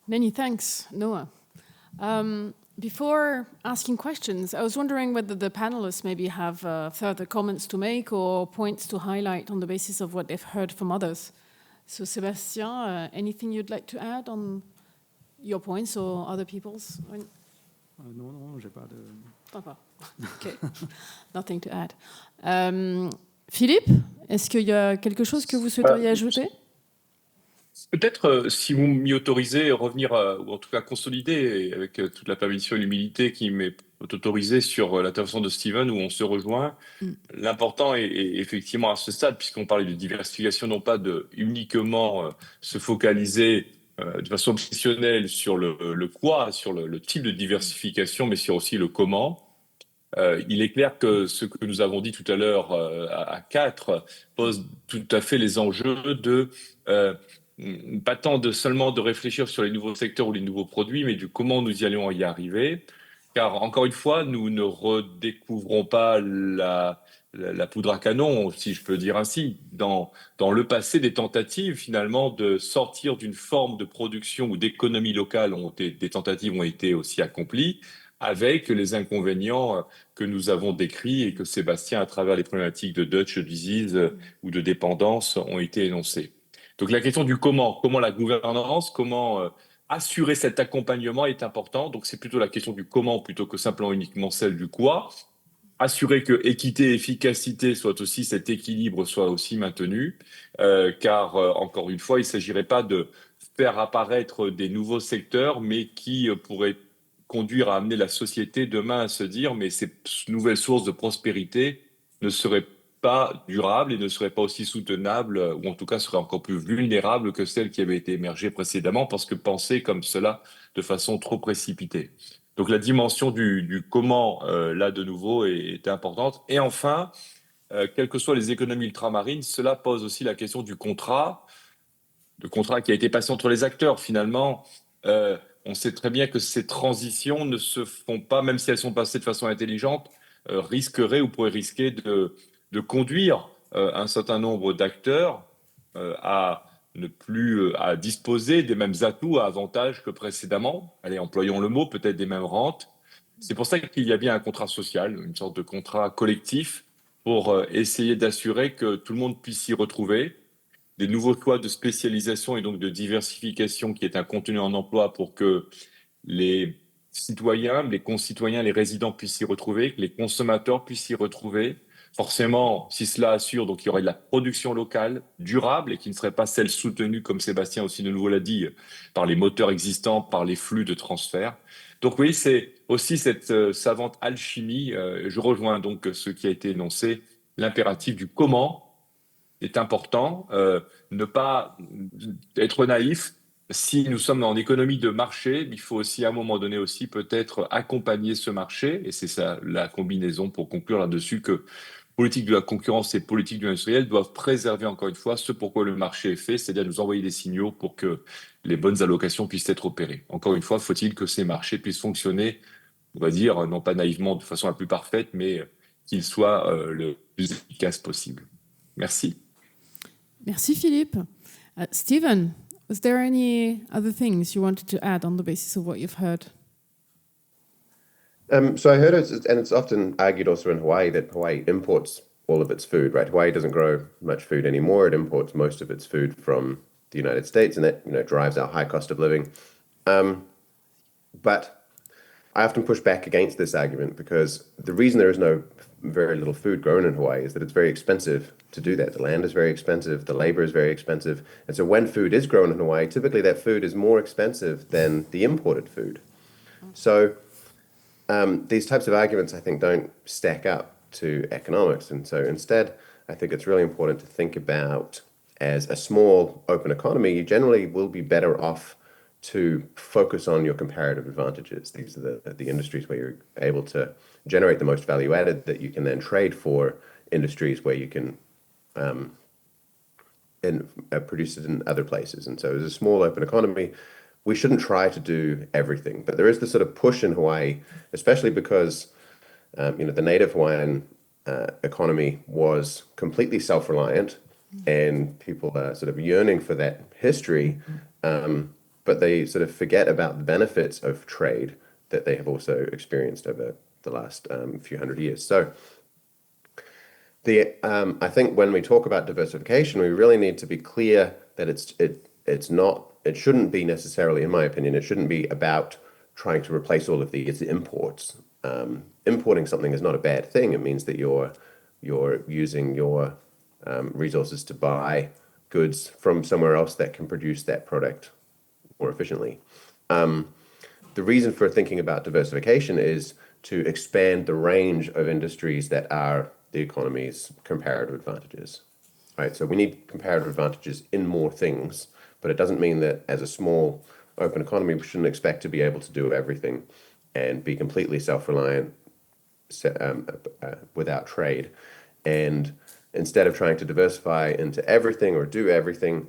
Many thanks, Noah. Before asking questions, I was wondering whether the panelists maybe have further comments to make or points to highlight on the basis of what they've heard from others. So Sébastien, anything you'd like to add on your points or other people's? Non, j'ai pas de... D'accord. Okay. Nothing to add. Philippe, est-ce qu'il y a quelque chose que vous souhaiteriez ajouter? Peut-être, si vous m'y autorisez, revenir, ou en tout cas consolider, avec toute la permission et l'humilité qui m'est autorisée sur l'intervention de Steven, où on se rejoint. L'important est effectivement à ce stade, puisqu'on parlait de diversification, non pas de uniquement se focaliser de façon obsessionnelle sur le quoi, sur le type de diversification, mais sur aussi le comment. Il est clair que ce que nous avons dit tout à l'heure à 4 pose tout à fait les enjeux de... pas tant seulement de réfléchir sur les nouveaux secteurs ou les nouveaux produits, mais du comment nous y allons y arriver. Car, encore une fois, nous ne redécouvrons pas la poudre à canon, si je peux dire ainsi. Dans le passé, des tentatives, finalement, de sortir d'une forme de production ou d'économie locale, des tentatives ont été aussi accomplies, avec les inconvénients que nous avons décrits et que Sébastien, à travers les problématiques de Dutch disease ou de dépendance, ont été énoncées. Donc la question du comment la gouvernance, comment assurer cet accompagnement est important. Donc c'est plutôt la question du comment plutôt que simplement uniquement celle du quoi. Assurer que équité et efficacité soit aussi, cet équilibre soit aussi maintenu, car encore une fois, il ne s'agirait pas de faire apparaître des nouveaux secteurs, mais qui pourraient conduire à amener la société demain à se dire mais ces nouvelles sources de prospérité ne seraient pas durable et ne serait pas aussi soutenable, ou en tout cas serait encore plus vulnérable que celle qui avait été émergée précédemment, parce que penser comme cela de façon trop précipitée. Donc la dimension du comment, là de nouveau, est importante. Et enfin, quelles que soient les économies ultramarines, cela pose aussi la question du contrat, le contrat qui a été passé entre les acteurs. Finalement, on sait très bien que ces transitions ne se font pas, même si elles sont passées de façon intelligente, risqueraient ou pourraient risquer de conduire un certain nombre d'acteurs à ne plus à disposer des mêmes atouts, à avantages que précédemment. Allez, employons le mot, peut-être des mêmes rentes. C'est pour ça qu'il y a bien un contrat social, une sorte de contrat collectif pour essayer d'assurer que tout le monde puisse s'y retrouver, des nouveaux choix de spécialisation et donc de diversification qui est un contenu en emploi pour que les citoyens, les concitoyens, les résidents puissent s'y retrouver, que les consommateurs puissent s'y retrouver. Forcément, si cela assure, donc il y aurait de la production locale, durable, et qui ne serait pas celle soutenue, comme Sébastien aussi de nouveau l'a dit, par les moteurs existants, par les flux de transfert. Donc oui, c'est aussi cette savante alchimie. Je rejoins donc ce qui a été énoncé, l'impératif du comment est important, ne pas être naïf. Si nous sommes en économie de marché, il faut aussi à un moment donné aussi peut-être accompagner ce marché, et c'est ça la combinaison pour conclure là-dessus, que politique de la concurrence et politique de l'industriel doivent préserver encore une fois ce pourquoi le marché est fait, c'est-à-dire nous envoyer des signaux pour que les bonnes allocations puissent être opérées. Encore une fois, faut-il que ces marchés puissent fonctionner, on va dire, non pas naïvement de façon la plus parfaite, mais qu'ils soient le plus efficace possible. Merci. Merci, Philippe. Stephen, was there any other things you wanted to add on the basis of what you've heard? So I heard, and it's often argued also in Hawaii, that Hawaii imports all of its food, right? Hawaii doesn't grow much food anymore. It imports most of its food from the United States, and that drives our high cost of living. But I often push back against this argument because the reason there is very little food grown in Hawaii is that it's very expensive to do that. The land is very expensive, the labor is very expensive. And so when food is grown in Hawaii, typically that food is more expensive than the imported food. So these types of arguments, I think, don't stack up to economics. And so instead, I think it's really important to think about, as a small open economy, you generally will be better off to focus on your comparative advantages. These are the industries where you're able to generate the most value added that you can then trade for industries where you can produce it in other places. And so as a small open economy, we shouldn't try to do everything. But there is this sort of push in Hawaii, especially because the native Hawaiian economy was completely self-reliant, and people are sort of yearning for that history, but they sort of forget about the benefits of trade that they have also experienced over the last few hundred years. So I think when we talk about diversification, we really need to be clear that it shouldn't be necessarily, in my opinion, it shouldn't be about trying to replace all of these imports. Importing something is not a bad thing. It means that you're using your resources to buy goods from somewhere else that can produce that product more efficiently. The reason for thinking about diversification is to expand the range of industries that are the economy's comparative advantages. Right? So we need comparative advantages in more things, but it doesn't mean that as a small open economy, we shouldn't expect to be able to do everything and be completely self-reliant without trade. And instead of trying to diversify into everything or do everything,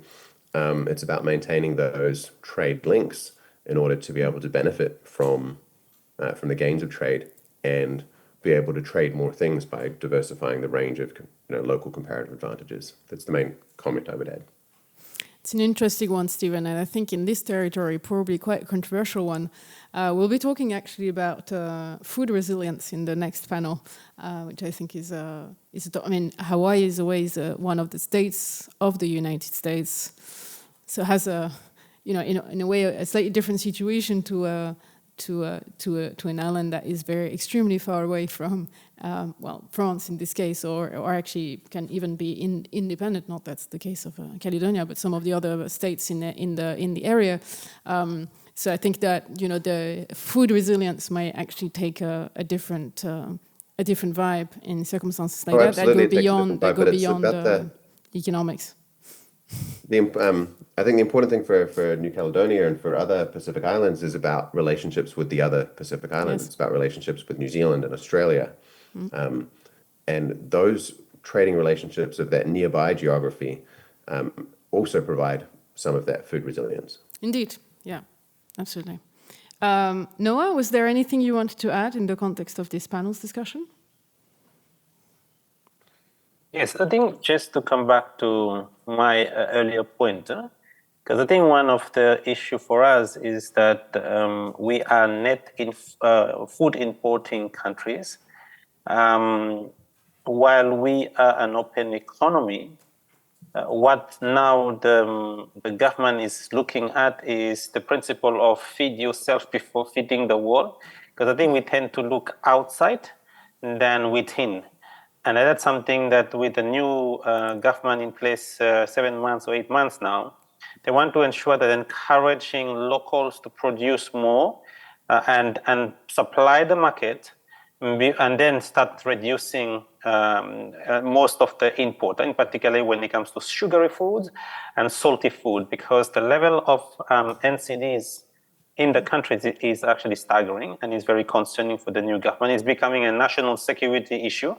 it's about maintaining those trade links in order to be able to benefit from the gains of trade and be able to trade more things by diversifying the range of local comparative advantages. That's the main comment I would add. It's an interesting one, Stephen, and I think in this territory, probably quite a controversial one. We'll be talking actually about food resilience in the next panel, which I think is Hawaii is always one of the states of the United States, so has in a way a slightly different situation to an island that is extremely far away from France in this case, or actually can even be independent. Not that's the case of Caledonia, but some of the other states in the area. So I think that the food resilience might actually take a different vibe in circumstances like that. That go beyond economics. I think the important thing for New Caledonia and for other Pacific Islands is about relationships with the other Pacific Islands. Yes. It's about relationships with New Zealand and Australia. And those trading relationships of that nearby geography also provide some of that food resilience. Indeed, yeah, absolutely. Noah, was there anything you wanted to add in the context of this panel's discussion? Yes, I think just to come back to my earlier point, because I think one of the issue for us is that we are net food importing countries. While we are an open economy, what now the government is looking at is the principle of feed yourself before feeding the world, because I think we tend to look outside than within. And that's something that with the new government in place 7 months or 8 months now, they want to ensure that encouraging locals to produce more and supply the market, and then start reducing most of the import, in particular when it comes to sugary foods and salty food, because the level of NCDs in the country is actually staggering and is very concerning for the new government. It's becoming a national security issue.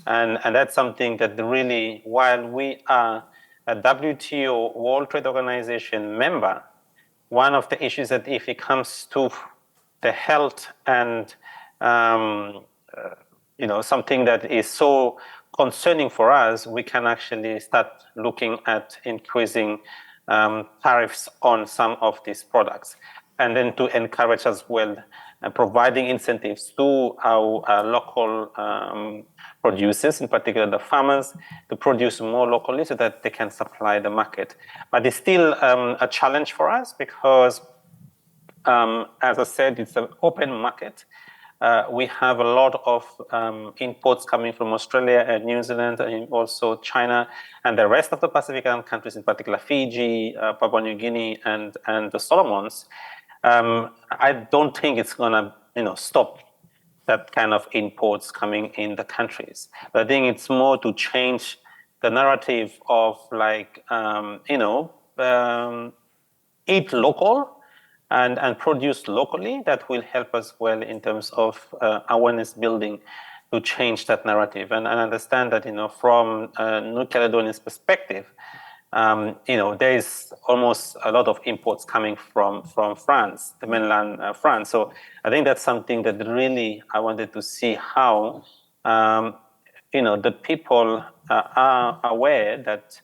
And that's something that really, while we are a WTO, World Trade Organization member, one of the issues that if it comes to the health and something that is so concerning for us, we can actually start looking at increasing tariffs on some of these products, and then to encourage as well providing incentives to our local producers, in particular the farmers, to produce more locally so that they can supply the market. But it's still a challenge for us because, as I said, it's an open market. We have a lot of imports coming from Australia and New Zealand and also China and the rest of the Pacific Island countries, in particular Fiji, Papua New Guinea, and the Solomons. I don't think it's going to stop that kind of imports coming in the countries. But I think it's more to change the narrative of eat local and produce locally. That will help us well in terms of awareness building to change that narrative. And understand that, from New Caledonia's perspective, there is almost a lot of imports coming from France, the mainland France. So I think that's something that really I wanted to see how, the people are aware that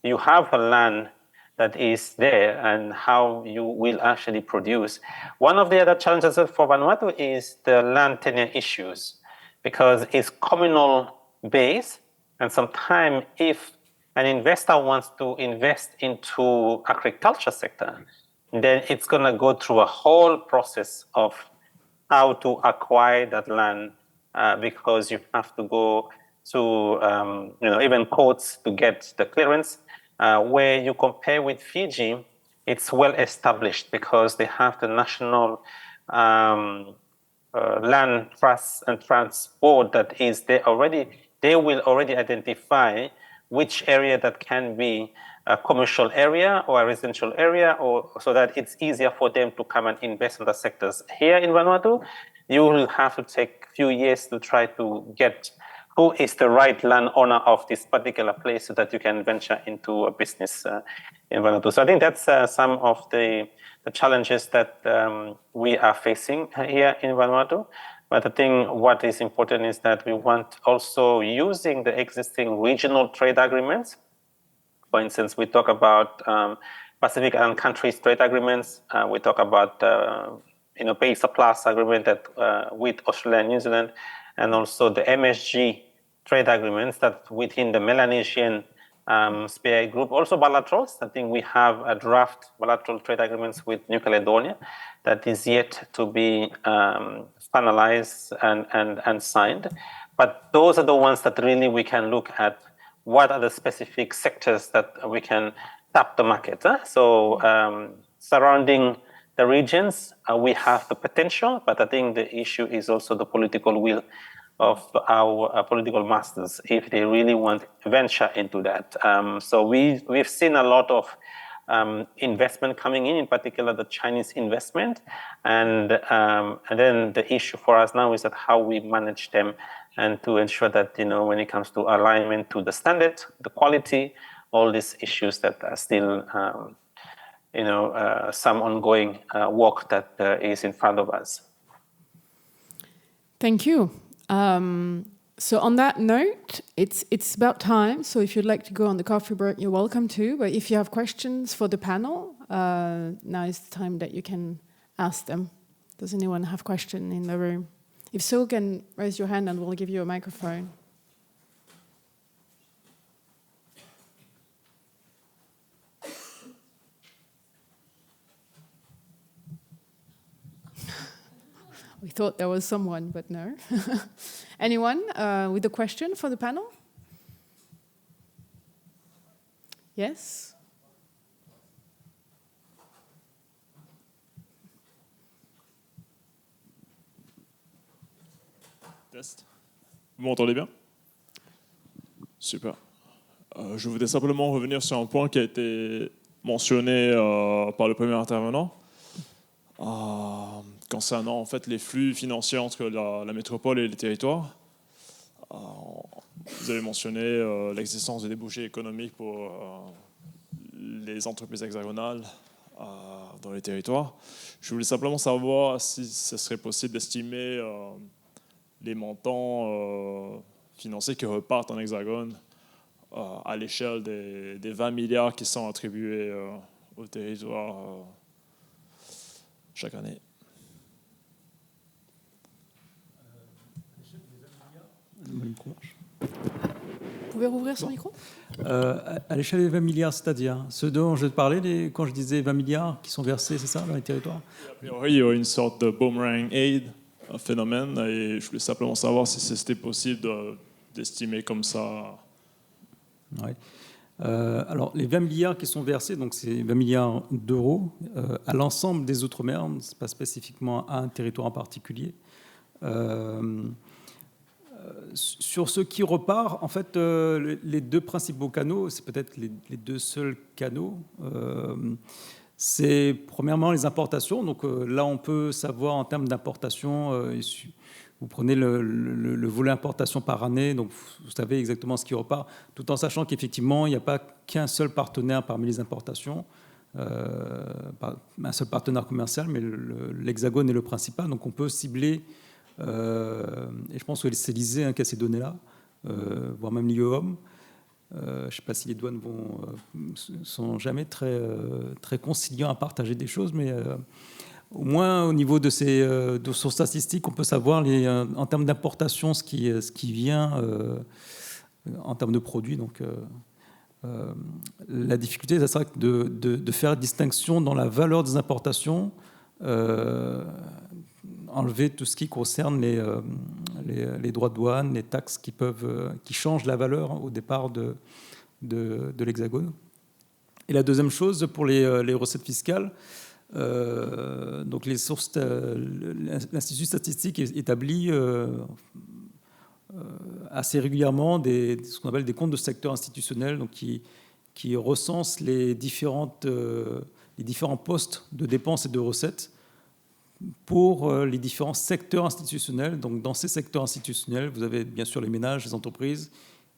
you have a land that is there and how you will actually produce. One of the other challenges for Vanuatu is the land tenure issues, because it's communal based, and sometimes if an investor wants to invest into agriculture sector, then it's going to go through a whole process of how to acquire that land, because you have to go to even courts to get the clearance. Where you compare with Fiji, it's well established because they have the national land trust and transport that is there already. They will already identify which area that can be a commercial area or a residential area, or so that it's easier for them to come and invest in the sectors. Here in Vanuatu, you will have to take a few years to try to get who is the right landowner of this particular place so that you can venture into a business in Vanuatu. So I think that's some of the challenges that we are facing here in Vanuatu. But I think what is important is that we want also using the existing regional trade agreements. For instance, we talk about Pacific Island countries trade agreements. We talk about pay surplus agreement that with Australia and New Zealand, and also the MSG trade agreements that within the Melanesian SPI group. Also bilaterals. I think we have a draft bilateral trade agreements with New Caledonia that is yet to be finalized and signed. But those are the ones that really we can look at. What are the specific sectors that we can tap the market? So surrounding the regions, we have the potential, but I think the issue is also the political will of our political masters if they really want to venture into that. So we've seen a lot of investment coming in particular the Chinese investment, and then the issue for us now is that how we manage them and to ensure that, when it comes to alignment to the standard, the quality, all these issues that are still, some ongoing work that is in front of us. Thank you. So on that note, it's about time. So if you'd like to go on the coffee break, you're welcome to. But if you have questions for the panel, now is the time that you can ask them. Does anyone have question in the room? If so, can raise your hand and we'll give you a microphone. We thought there was someone, but no. Anyone with a question for the panel? Yes? Test. Vous m'entendez bien? Super. Je voudrais simplement revenir sur un point qui a été mentionné par le premier intervenant. Concernant en fait les flux financiers entre la métropole et les territoires. Vous avez mentionné l'existence de débouchés économiques pour les entreprises hexagonales dans les territoires. Je voulais simplement savoir si ce serait possible d'estimer les montants financiers qui repartent en hexagone à l'échelle des 20 milliards qui sont attribués au territoire chaque année. Vous pouvez rouvrir son micro? À l'échelle des 20 milliards, c'est-à-dire ceux dont je parlais quand je disais 20 milliards qui sont versés, c'est ça, dans les territoires? A priori, il y a une sorte de boomerang aid, un phénomène, et je voulais simplement savoir si c'était possible d'estimer comme ça. Ouais. Alors, les 20 milliards qui sont versés, donc c'est 20 milliards d'euros à l'ensemble des Outre-mer, ce n'est pas spécifiquement à un territoire en particulier. Sur ce qui repart, en fait, les deux principaux canaux, c'est peut-être les deux seuls canaux. C'est premièrement les importations. Donc là, on peut savoir en termes d'importation, vous prenez le volet importation par année, donc vous savez exactement ce qui repart, tout en sachant qu'effectivement, il n'y a pas qu'un seul partenaire parmi les importations, un seul partenaire commercial, mais l'Hexagone est le principal. Donc on peut cibler, et je pense que c'est l'ISEE qui a ces données-là, voire même l'IOM. Je ne sais pas si les douanes sont jamais très conciliants à partager des choses, mais au moins au niveau de ces sources statistiques, on peut savoir en termes d'importation ce qui vient en termes de produits. Donc, la difficulté, ça sera de faire distinction dans la valeur des importations, enlever tout ce qui concerne les droits de douane, les taxes qui changent la valeur au départ de l'Hexagone. Et la deuxième chose, pour les recettes fiscales, donc les sources, l'Institut statistique établit assez régulièrement ce qu'on appelle des comptes de secteur institutionnel, donc qui recensent les différents postes de dépenses et de recettes pour les différents secteurs institutionnels. Donc, dans ces secteurs institutionnels, vous avez bien sûr les ménages, les entreprises,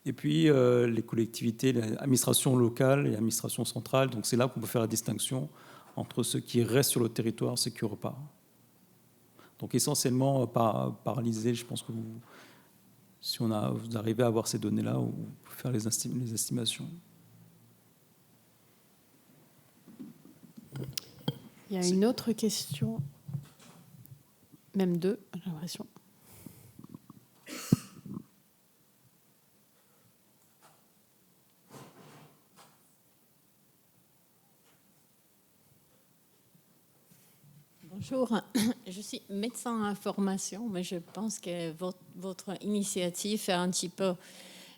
et puis les collectivités, l'administration locale et l'administration centrale. Donc, c'est là qu'on peut faire la distinction entre ce qui reste sur le territoire et ce qui repart. Donc, essentiellement, par l'ISEE, je pense que si vous arrivez à avoir ces données-là, vous pouvez faire les estimations. Il y a une autre question. Même deux, j'ai l'impression. Bonjour, je suis médecin en formation, mais je pense que votre initiative est un petit peu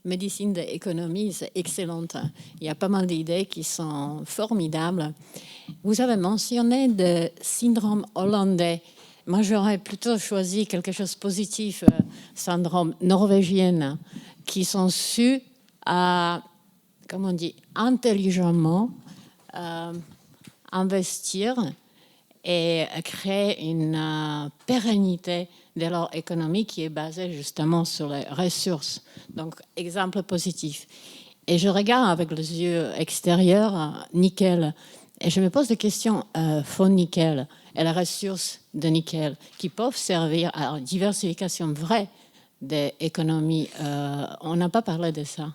médecine d'économie, c'est excellent. Il y a pas mal d'idées qui sont formidables. Vous avez mentionné le syndrome hollandais. Moi, j'aurais plutôt choisi quelque chose de positif syndrome norvégienne, qui sont su à, comment on dit, intelligemment investir et créer une pérennité de leur économie qui est basée justement sur les ressources. Donc, exemple positif. Et je regarde avec les yeux extérieurs nickel et je me pose des questions fonds nickel et les ressources de nickel qui peuvent servir à la diversification vraie des économies. On n'a pas parlé de ça.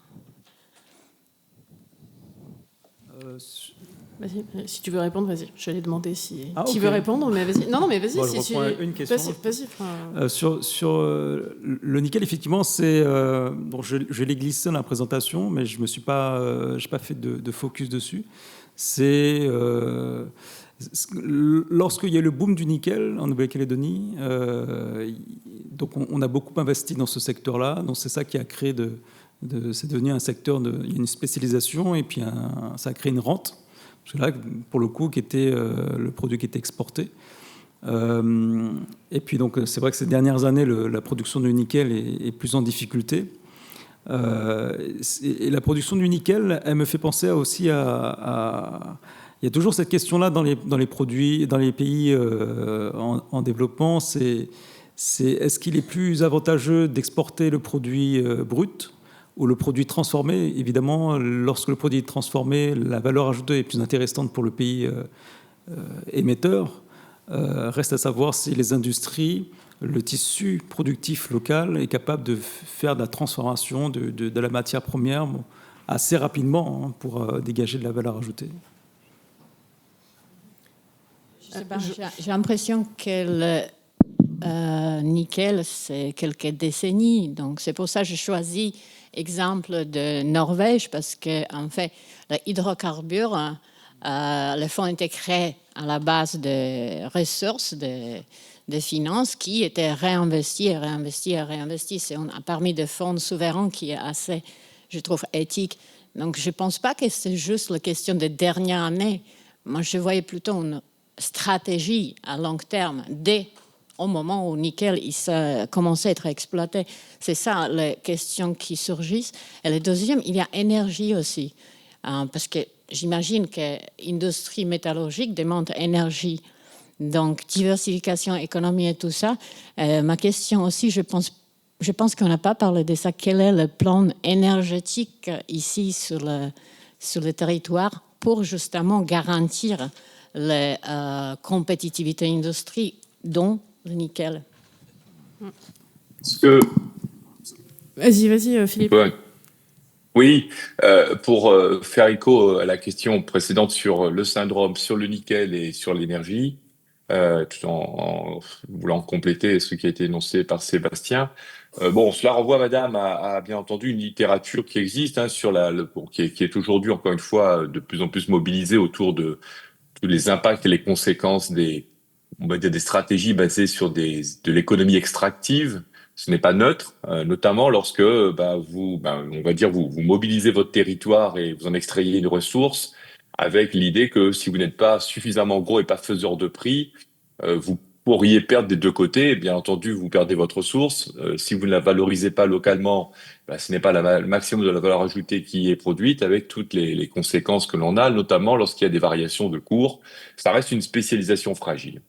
Vas-y, si tu veux répondre, vas-y. J'allais demander si tu veux répondre, mais vas-y. Non, mais vas-y. Bon, si je reprends une question. Vas-y. Sur le nickel, effectivement, c'est bon, je l'ai glissé dans la présentation, mais je me suis pas, j'ai pas fait de focus dessus. C'est lorsqu'il y a le boom du nickel en Nouvelle-Calédonie, donc on a beaucoup investi dans ce secteur-là. Donc c'est ça qui a créé c'est devenu un secteur il y a une spécialisation et puis ça a créé une rente. Parce que là, pour le coup, qui était le produit qui était exporté. Et puis donc, c'est vrai que ces dernières années, la production du nickel est plus en difficulté. Et la production du nickel, elle me fait penser aussi à il y a toujours cette question-là dans les produits, dans les pays en développement. Est-ce qu'il est plus avantageux d'exporter le produit brut ou le produit transformé? Évidemment, lorsque le produit est transformé, la valeur ajoutée est plus intéressante pour le pays émetteur. Reste à savoir si les industries, le tissu productif local est capable de faire de la transformation de la matière première assez rapidement pour dégager de la valeur ajoutée. J'ai l'impression que le nickel, c'est quelques décennies. Donc, c'est pour ça que j'ai choisi exemple de Norvège, parce qu'en fait, les hydrocarbures, le fonds était créé à la base des ressources, des finances qui étaient réinvesties. C'est parmi des fonds souverains qui est assez, je trouve, éthique. Donc, je ne pense pas que c'est juste la question des dernières années. Moi, je voyais plutôt une stratégie à long terme dès au moment où le nickel commençait à être exploité. C'est ça les questions qui surgissent. Et le deuxième, il y a énergie aussi. Parce que j'imagine que l'industrie métallurgique demande énergie. Donc, diversification, économie et tout ça. Ma question aussi, je pense qu'on n'a pas parlé de ça. Quel est le plan énergétique ici sur le territoire pour justement garantir la compétitivité industrie, dont le nickel? Vas-y, Philippe. Ouais. Oui, pour faire écho à la question précédente sur le syndrome, sur le nickel et sur l'énergie, tout en voulant compléter ce qui a été énoncé par Sébastien. Bon, cela renvoie, madame, à bien entendu une littérature qui existe, sur qui est aujourd'hui, encore une fois, de plus en plus mobilisée autour de tous les impacts et les conséquences on va dire des stratégies basées sur de l'économie extractive. Ce n'est pas neutre, notamment lorsque on va dire vous mobilisez votre territoire et vous en extrayez une ressource avec l'idée que si vous n'êtes pas suffisamment gros et pas faiseur de prix, vous pourriez perdre des deux côtés. Et bien entendu, vous perdez votre ressource. Si vous ne la valorisez pas localement, ce n'est pas le maximum de la valeur ajoutée qui est produite, avec toutes les conséquences que l'on a, notamment lorsqu'il y a des variations de cours. Ça reste une spécialisation fragile.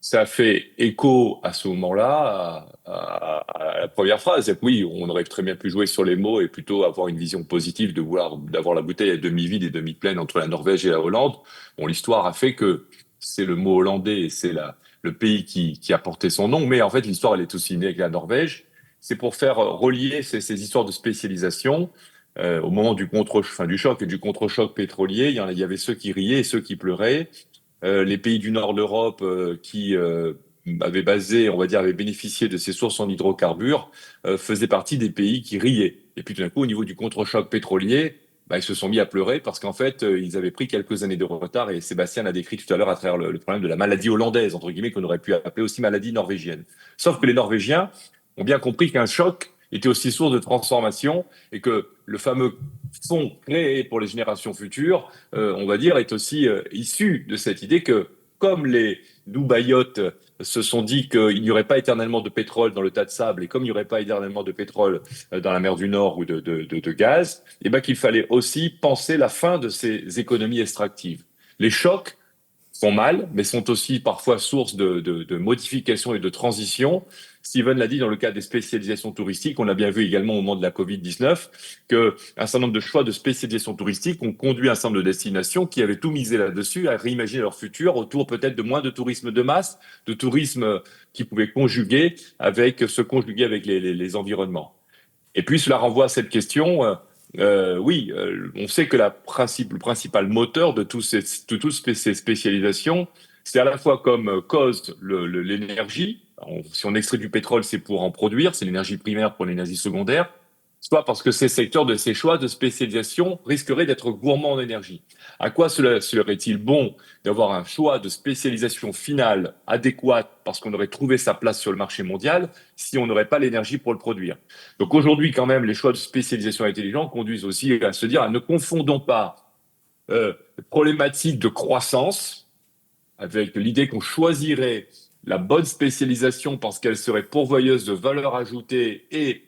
Ça fait écho à ce moment-là à la première phrase. Oui, on aurait très bien pu jouer sur les mots et plutôt avoir une vision positive d'avoir la bouteille à demi-vide et demi-pleine entre la Norvège et la Hollande. Bon, l'histoire a fait que c'est le mot hollandais et c'est le pays qui a porté son nom. Mais en fait, l'histoire, elle est aussi née avec la Norvège. C'est pour faire relier ces histoires de spécialisation. Au moment du choc et du contre-choc pétrolier, il y avait ceux qui riaient et ceux qui pleuraient. Les pays du nord de l'Europe qui avaient bénéficié de ces sources en hydrocarbures faisaient partie des pays qui riaient. Et puis tout d'un coup, au niveau du contre-choc pétrolier, ils se sont mis à pleurer parce qu'en fait, ils avaient pris quelques années de retard. Et Sébastien l'a décrit tout à l'heure à travers le problème de la maladie hollandaise, entre guillemets, qu'on aurait pu appeler aussi maladie norvégienne. Sauf que les Norvégiens ont bien compris qu'un choc était aussi source de transformation et que le fameux fonds créé pour les générations futures, on va dire, est aussi issu de cette idée que comme les Dubaïotes se sont dit qu'il n'y aurait pas éternellement de pétrole dans le tas de sable, et comme il n'y aurait pas éternellement de pétrole dans la mer du Nord ou de gaz, et ben qu'il fallait aussi penser la fin de ces économies extractives. Les chocs font mal, mais sont aussi parfois source de modifications et de transitions. Steven l'a dit dans le cadre des spécialisations touristiques, on a bien vu également au moment de la Covid-19 qu'un certain nombre de choix de spécialisation touristique ont conduit un certain nombre de destinations qui avaient tout misé là-dessus à réimaginer leur futur autour peut-être de moins de tourisme de masse, de tourisme qui pouvait se conjuguer avec les environnements. Et puis cela renvoie à cette question. On sait que le principal moteur de toutes ces spécialisations, c'est à la fois comme cause l'énergie. Si on extrait du pétrole, c'est pour en produire, c'est l'énergie primaire pour l'énergie secondaire, soit parce que ces secteurs de ces choix de spécialisation risqueraient d'être gourmands en énergie. À quoi cela serait-il bon d'avoir un choix de spécialisation finale adéquat parce qu'on aurait trouvé sa place sur le marché mondial si on n'aurait pas l'énergie pour le produire? Donc aujourd'hui, quand même, les choix de spécialisation intelligents conduisent aussi à se dire, ne confondons pas problématique de croissance avec l'idée qu'on choisirait la bonne spécialisation parce qu'elle serait pourvoyeuse de valeur ajoutée et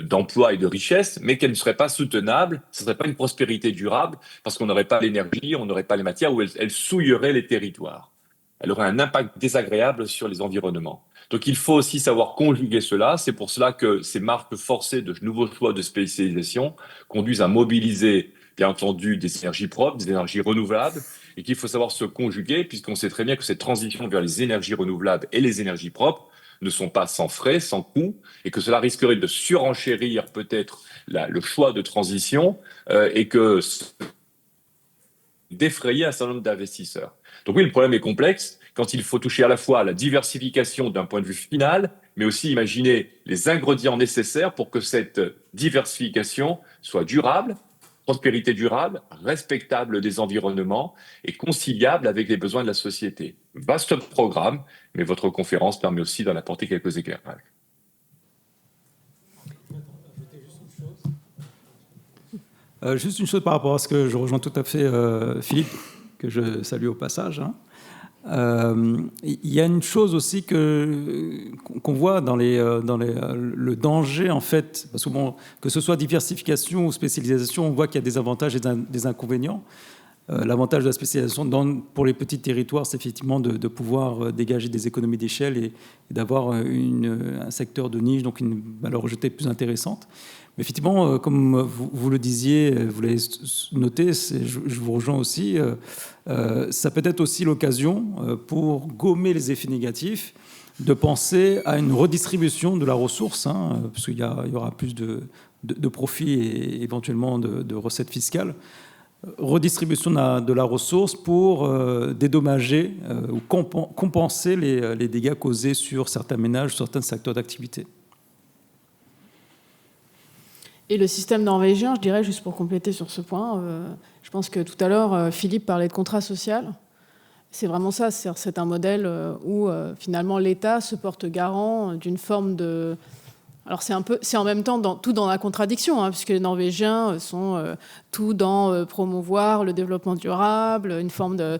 d'emploi et de richesse, mais qu'elle ne serait pas soutenable, ce ne serait pas une prospérité durable, parce qu'on n'aurait pas l'énergie, on n'aurait pas les matières, ou elle souillerait les territoires. Elle aurait un impact désagréable sur les environnements. Donc il faut aussi savoir conjuguer cela. C'est pour cela que ces marques forcées de nouveaux choix de spécialisation conduisent à mobiliser, bien entendu, des énergies propres, des énergies renouvelables, et qu'il faut savoir se conjuguer, puisqu'on sait très bien que cette transition vers les énergies renouvelables et les énergies propres ne sont pas sans frais, sans coût, et que cela risquerait de surenchérir peut-être le choix de transition et que d'effrayer un certain nombre d'investisseurs. Donc oui, le problème est complexe quand il faut toucher à la fois à la diversification d'un point de vue final, mais aussi imaginer les ingrédients nécessaires pour que cette diversification soit durable, prospérité durable, respectable des environnements et conciliable avec les besoins de la société. Vaste programme, mais votre conférence permet aussi d'en apporter quelques éclairages. Juste une chose par rapport à ce que je rejoins tout à fait Philippe, que je salue au passage. Il y a une chose aussi qu'on voit dans le danger, en fait, parce que bon, que ce soit diversification ou spécialisation, on voit qu'il y a des avantages et des inconvénients. L'avantage de la spécialisation pour les petits territoires, c'est effectivement de pouvoir dégager des économies d'échelle et d'avoir un secteur de niche, donc une valeur ajoutée plus intéressante. Mais effectivement, comme vous le disiez, vous l'avez noté, je vous rejoins aussi, ça peut être aussi l'occasion pour gommer les effets négatifs, de penser à une redistribution de la ressource, parce qu'il y aura plus de profits et éventuellement de recettes fiscales. Redistribution de la ressource pour dédommager ou compenser les dégâts causés sur certains ménages, certains secteurs d'activité. Et le système norvégien, je dirais, juste pour compléter sur ce point, je pense que tout à l'heure, Philippe parlait de contrat social. C'est vraiment ça, c'est un modèle où finalement l'État se porte garant d'une forme de... Alors c'est en même temps tout dans la contradiction, puisque les Norvégiens sont tout dans promouvoir le développement durable, une forme de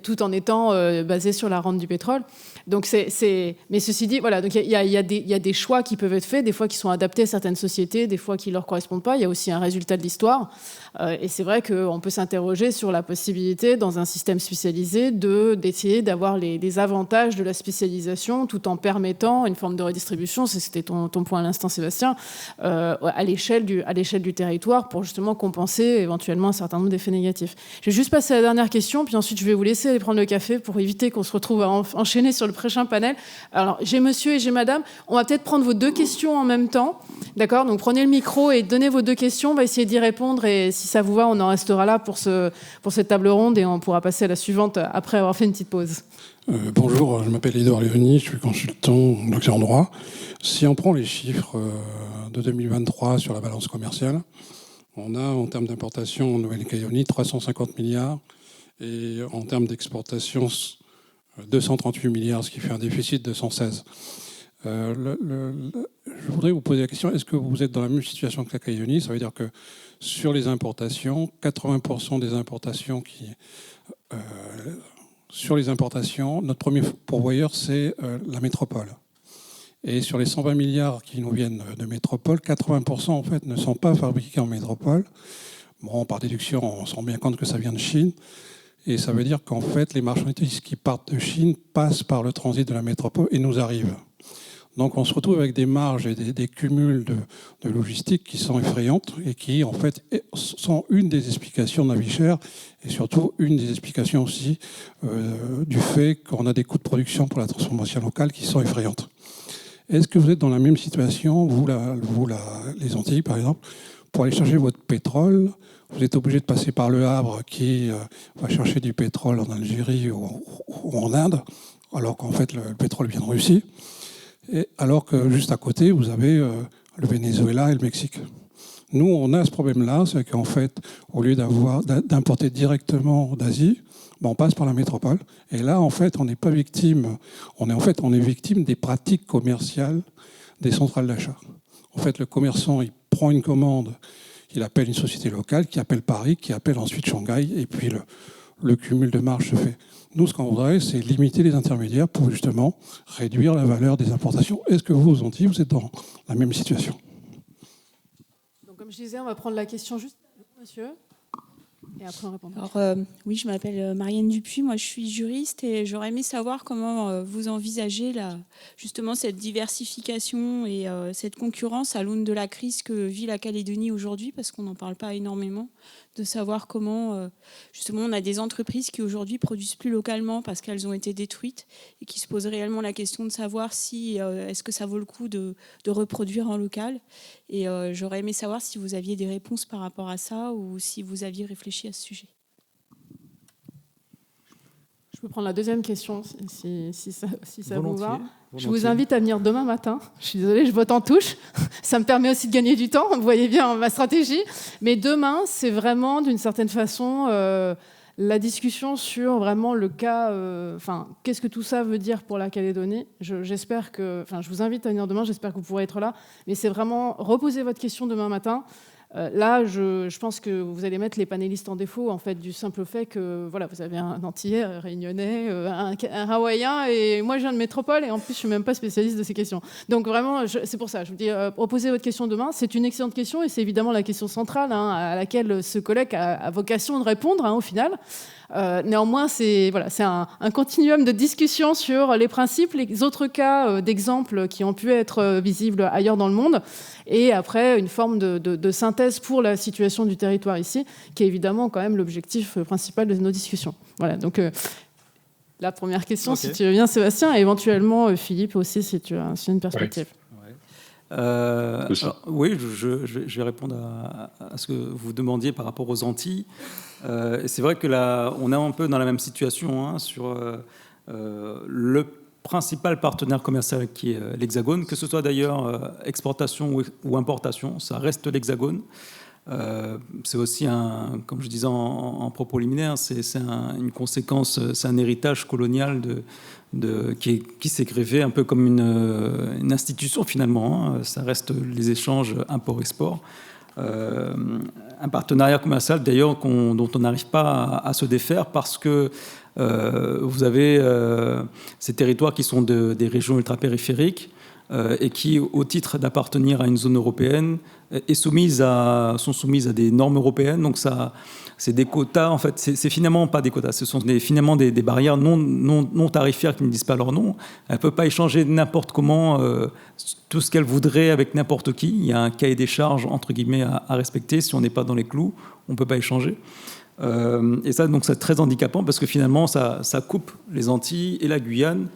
tout en étant basé sur la rente du pétrole. Donc mais ceci dit, voilà, donc il y a des choix qui peuvent être faits, des fois qui sont adaptés à certaines sociétés, des fois qui leur correspondent pas. Il y a aussi un résultat de l'histoire, et c'est vrai qu'on peut s'interroger sur la possibilité dans un système spécialisé d'essayer d'avoir les avantages de la spécialisation, tout en permettant une forme de redistribution. C'était ton point à l'instant, Sébastien, à l'échelle du territoire, pour justement compenser éventuellement un certain nombre d'effets négatifs. Je vais juste passer à la dernière question, puis ensuite je vais vous laisser aller prendre le café pour éviter qu'on se retrouve à enchaîner sur le prochain panel. Alors, j'ai monsieur et j'ai madame. On va peut-être prendre vos deux questions en même temps. D'accord ? Donc, prenez le micro et donnez vos deux questions. On va essayer d'y répondre et si ça vous va, on en restera là pour cette table ronde et on pourra passer à la suivante après avoir fait une petite pause. Bonjour, je m'appelle Edouard Léoni, je suis consultant docteur en droit. Si on prend les chiffres de 2023 sur la balance commerciale, on a en termes d'importation en Nouvelle-Calédonie 350 milliards et en termes d'exportation 238 milliards, ce qui fait un déficit de 116. Je je voudrais vous poser la question, est-ce que vous êtes dans la même situation que la Calédonie? Ça veut dire que sur les importations, 80% des importations sur les importations, notre premier pourvoyeur, c'est la métropole. Et sur les 120 milliards qui nous viennent de métropole, 80% en fait ne sont pas fabriqués en métropole. Bon, par déduction, on se rend bien compte que ça vient de Chine. Et ça veut dire qu'en fait, les marchandises qui partent de Chine passent par le transit de la métropole et nous arrivent. Donc on se retrouve avec des marges et des cumuls de logistique qui sont effrayantes et qui, en fait, sont une des explications de la vie chère et surtout une des explications aussi du fait qu'on a des coûts de production pour la transformation locale qui sont effrayantes. Est-ce que vous êtes dans la même situation, les Antilles par exemple, pour aller chercher votre pétrole? Vous êtes obligé de passer par le Havre qui va chercher du pétrole en Algérie ou en Inde, alors qu'en fait le pétrole vient de Russie. Et alors que juste à côté, vous avez le Venezuela et le Mexique. Nous, on a ce problème-là, c'est qu'en fait, au lieu d'importer directement d'Asie, on passe par la métropole. Et là, en fait, on n'est pas victime. On est victime des pratiques commerciales des centrales d'achat. En fait, le commerçant, il prend une commande, il appelle une société locale, qui appelle Paris, qui appelle ensuite Shanghai, et puis le cumul de marge se fait. Nous, ce qu'on voudrait, c'est limiter les intermédiaires pour justement réduire la valeur des importations. Est-ce que vous, aux Antilles, vous êtes dans la même situation? Donc, comme je disais, on va prendre la question juste, monsieur, et après on répond. Alors, oui, je m'appelle Marianne Dupuis, moi je suis juriste et j'aurais aimé savoir comment vous envisagez justement cette diversification et cette concurrence à l'aune de la crise que vit la Calédonie aujourd'hui, parce qu'on n'en parle pas énormément, de savoir comment, justement, on a des entreprises qui aujourd'hui produisent plus localement parce qu'elles ont été détruites et qui se posent réellement la question de savoir si est-ce que ça vaut le coup de reproduire en local. Et j'aurais aimé savoir si vous aviez des réponses par rapport à ça ou si vous aviez réfléchi à ce sujet. Je peux prendre la deuxième question, si ça vous va. Volontiers. Je vous invite à venir demain matin. Je suis désolée, je vote en touche. Ça me permet aussi de gagner du temps. Vous voyez bien ma stratégie. Mais demain, c'est vraiment, d'une certaine façon, la discussion sur vraiment le cas... qu'est-ce que tout ça veut dire pour la Calédonie? Je vous invite à venir demain. J'espère que vous pourrez être là. Mais c'est vraiment reposer votre question demain matin. Là, je pense que vous allez mettre les panélistes en défaut, en fait, du simple fait que voilà, vous avez un Antillais, un Réunionnais, un Hawaïen, et moi, je viens de métropole, et en plus, je suis même pas spécialiste de ces questions. Donc vraiment, c'est pour ça, je vous dis, reposez votre question demain. C'est une excellente question, et c'est évidemment la question centrale à laquelle ce collègue a vocation de répondre, au final. Néanmoins, c'est un continuum de discussion sur les principes, les autres cas d'exemples qui ont pu être visibles ailleurs dans le monde, et après une forme de synthèse pour la situation du territoire ici, qui est évidemment quand même l'objectif principal de nos discussions. Voilà, donc la première question, okay. Si tu veux bien, Sébastien, et éventuellement Philippe aussi, si tu as une perspective. Ouais. Alors, oui, je vais répondre à ce que vous demandiez par rapport aux Antilles. C'est vrai que là, on est un peu dans la même situation sur le principal partenaire commercial qui est l'Hexagone, que ce soit d'ailleurs exportation ou importation, ça reste l'Hexagone. C'est aussi comme je disais en propos liminaire, c'est une conséquence, c'est un héritage colonial qui s'est greffé un peu comme une institution finalement. Ça reste les échanges import-export. Un partenariat commercial d'ailleurs dont on n'arrive pas à se défaire parce que vous avez ces territoires qui sont des régions ultra-périphériques et qui, au titre d'appartenir à une zone européenne, sont soumises à des normes européennes. Donc c'est des quotas, en fait, c'est finalement pas des quotas, ce sont finalement des barrières non tarifaires qui ne disent pas leur nom. Elle ne peut pas échanger n'importe comment tout ce qu'elle voudrait avec n'importe qui. Il y a un cahier des charges, entre guillemets, à respecter. Si on n'est pas dans les clous, on ne peut pas échanger. Et ça, donc, c'est très handicapant parce que finalement, ça coupe les Antilles et la Guyane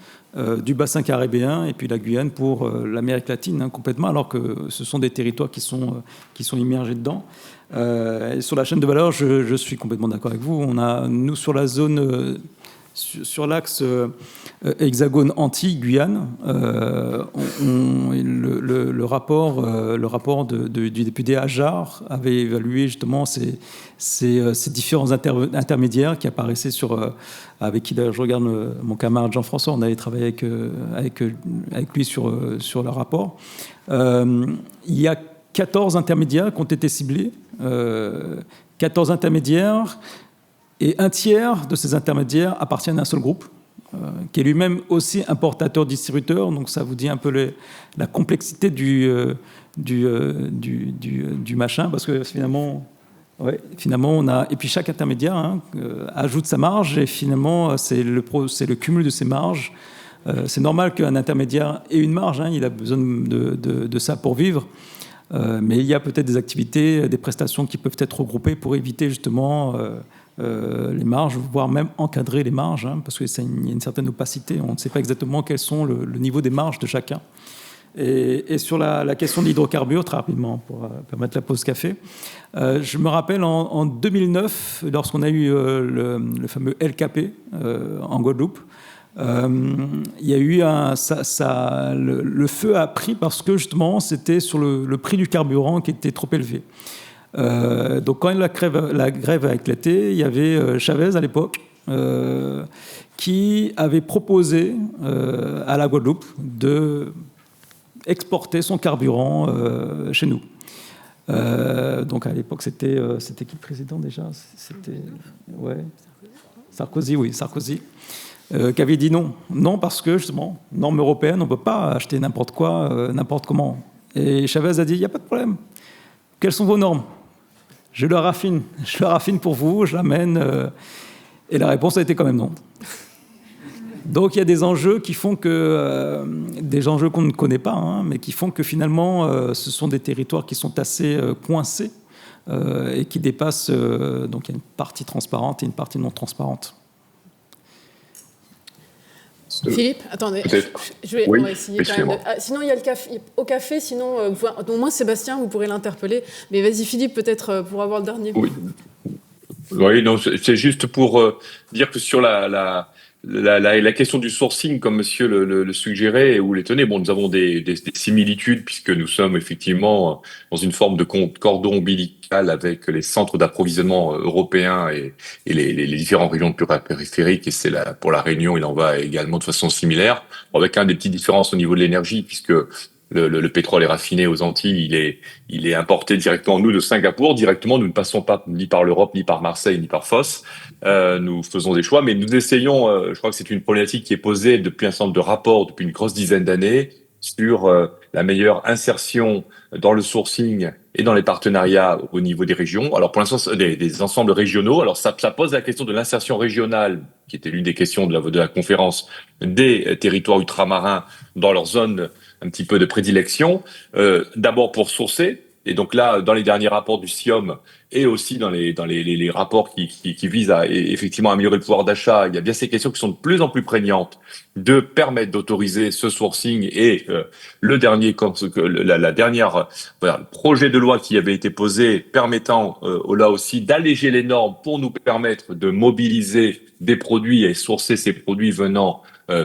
du bassin caribéen et puis la Guyane pour l'Amérique latine complètement, alors que ce sont des territoires qui sont immergés dedans. Et sur la chaîne de valeur, je suis complètement d'accord avec vous. Nous, sur la zone sur l'axe hexagone Antilles-Guyane, le rapport du député Ajar avait évalué justement ces différents intermédiaires qui apparaissaient avec qui d'ailleurs je regarde mon camarade Jean-François, on avait travaillé avec lui sur le rapport. Il y a 14 intermédiaires qui ont été ciblés, 14 intermédiaires, et un tiers de ces intermédiaires appartiennent à un seul groupe, qui est lui-même aussi importateur-distributeur. Donc ça vous dit un peu la complexité du machin, parce que finalement, on a... Et puis chaque intermédiaire ajoute sa marge, et finalement, c'est le cumul de ces marges. C'est normal qu'un intermédiaire ait une marge, il a besoin de ça pour vivre. Mais il y a peut-être des activités, des prestations qui peuvent être regroupées pour éviter justement les marges, voire même encadrer les marges, parce qu'il y a une certaine opacité. On ne sait pas exactement quels sont le niveau des marges de chacun. Et sur la question de l'hydrocarbure, très rapidement, pour permettre la pause café, je me rappelle en 2009, lorsqu'on a eu le fameux LKP en Guadeloupe, il y a eu le feu a pris parce que justement c'était sur le prix du carburant qui était trop élevé. Donc quand la grève a éclaté, il y avait Chavez à l'époque qui avait proposé à la Guadeloupe de exporter son carburant chez nous. Donc à l'époque c'était qui le président déjà? C'était Sarkozy, oui, Sarkozy. Qui avait dit non parce que justement, normes européennes, on ne peut pas acheter n'importe quoi, n'importe comment. Et Chavez a dit, il n'y a pas de problème. Quelles sont vos normes? Je la raffine pour vous, je l'amène. Et la réponse a été quand même non. Donc il y a des enjeux qui font que, des enjeux qu'on ne connaît pas, mais qui font que finalement, ce sont des territoires qui sont assez coincés et qui dépassent. Donc il y a une partie transparente et une partie non transparente. Philippe, attendez, on va essayer quand même. Sinon, il y a le café, au café, sinon, au moins Sébastien, vous pourrez l'interpeller. Mais vas-y, Philippe, peut-être pour avoir le dernier. Oui, non, c'est juste pour dire que sur la question du sourcing, comme monsieur le suggérait ou l'étonnait, nous avons des similitudes puisque nous sommes effectivement dans une forme de cordon ombilical avec les centres d'approvisionnement européens et les différentes régions périphériques. Et pour la Réunion, il en va également de façon similaire, avec des petites différences au niveau de l'énergie puisque le pétrole est raffiné aux Antilles, il est importé directement, nous, de Singapour. Directement, nous ne passons pas ni par l'Europe, ni par Marseille, ni par Fos. Nous faisons des choix, mais nous essayons, je crois que c'est une problématique qui est posée depuis un certain nombre de rapports, depuis une grosse dizaine d'années, sur la meilleure insertion dans le sourcing et dans les partenariats au niveau des régions. Alors pour l'instant, des ensembles régionaux. Alors ça pose la question de l'insertion régionale, qui était l'une des questions de la conférence, des territoires ultramarins dans leur zone un petit peu de prédilection, d'abord pour sourcer, et donc là, dans les derniers rapports du SIOM, et aussi dans les rapports qui visent à effectivement améliorer le pouvoir d'achat, il y a bien ces questions qui sont de plus en plus prégnantes, de permettre d'autoriser ce sourcing, et le projet de loi qui avait été posé, permettant là aussi d'alléger les normes pour nous permettre de mobiliser des produits et sourcer ces produits venant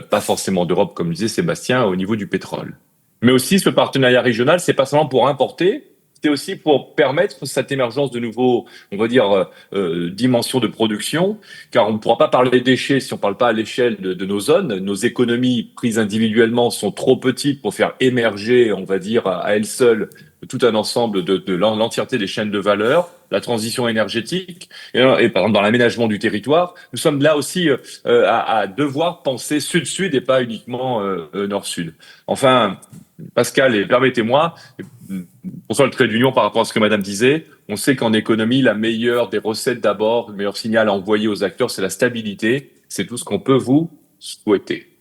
pas forcément d'Europe, comme disait Sébastien, au niveau du pétrole. Mais aussi, ce partenariat régional, c'est pas seulement pour importer, c'est aussi pour permettre cette émergence de nouveaux, on va dire, dimensions de production, car on ne pourra pas parler des déchets si on ne parle pas à l'échelle de nos zones. Nos économies prises individuellement sont trop petites pour faire émerger, on va dire, à elles seules, tout un ensemble de l'entièreté des chaînes de valeur, la transition énergétique, et par exemple dans l'aménagement du territoire, nous sommes là aussi à devoir penser sud-sud et pas uniquement nord-sud. Enfin, Pascal, et permettez-moi, pour faire le trait d'union par rapport à ce que Madame disait, on sait qu'en économie, la meilleure des recettes d'abord, le meilleur signal à envoyer aux acteurs, c'est la stabilité. C'est tout ce qu'on peut vous souhaiter.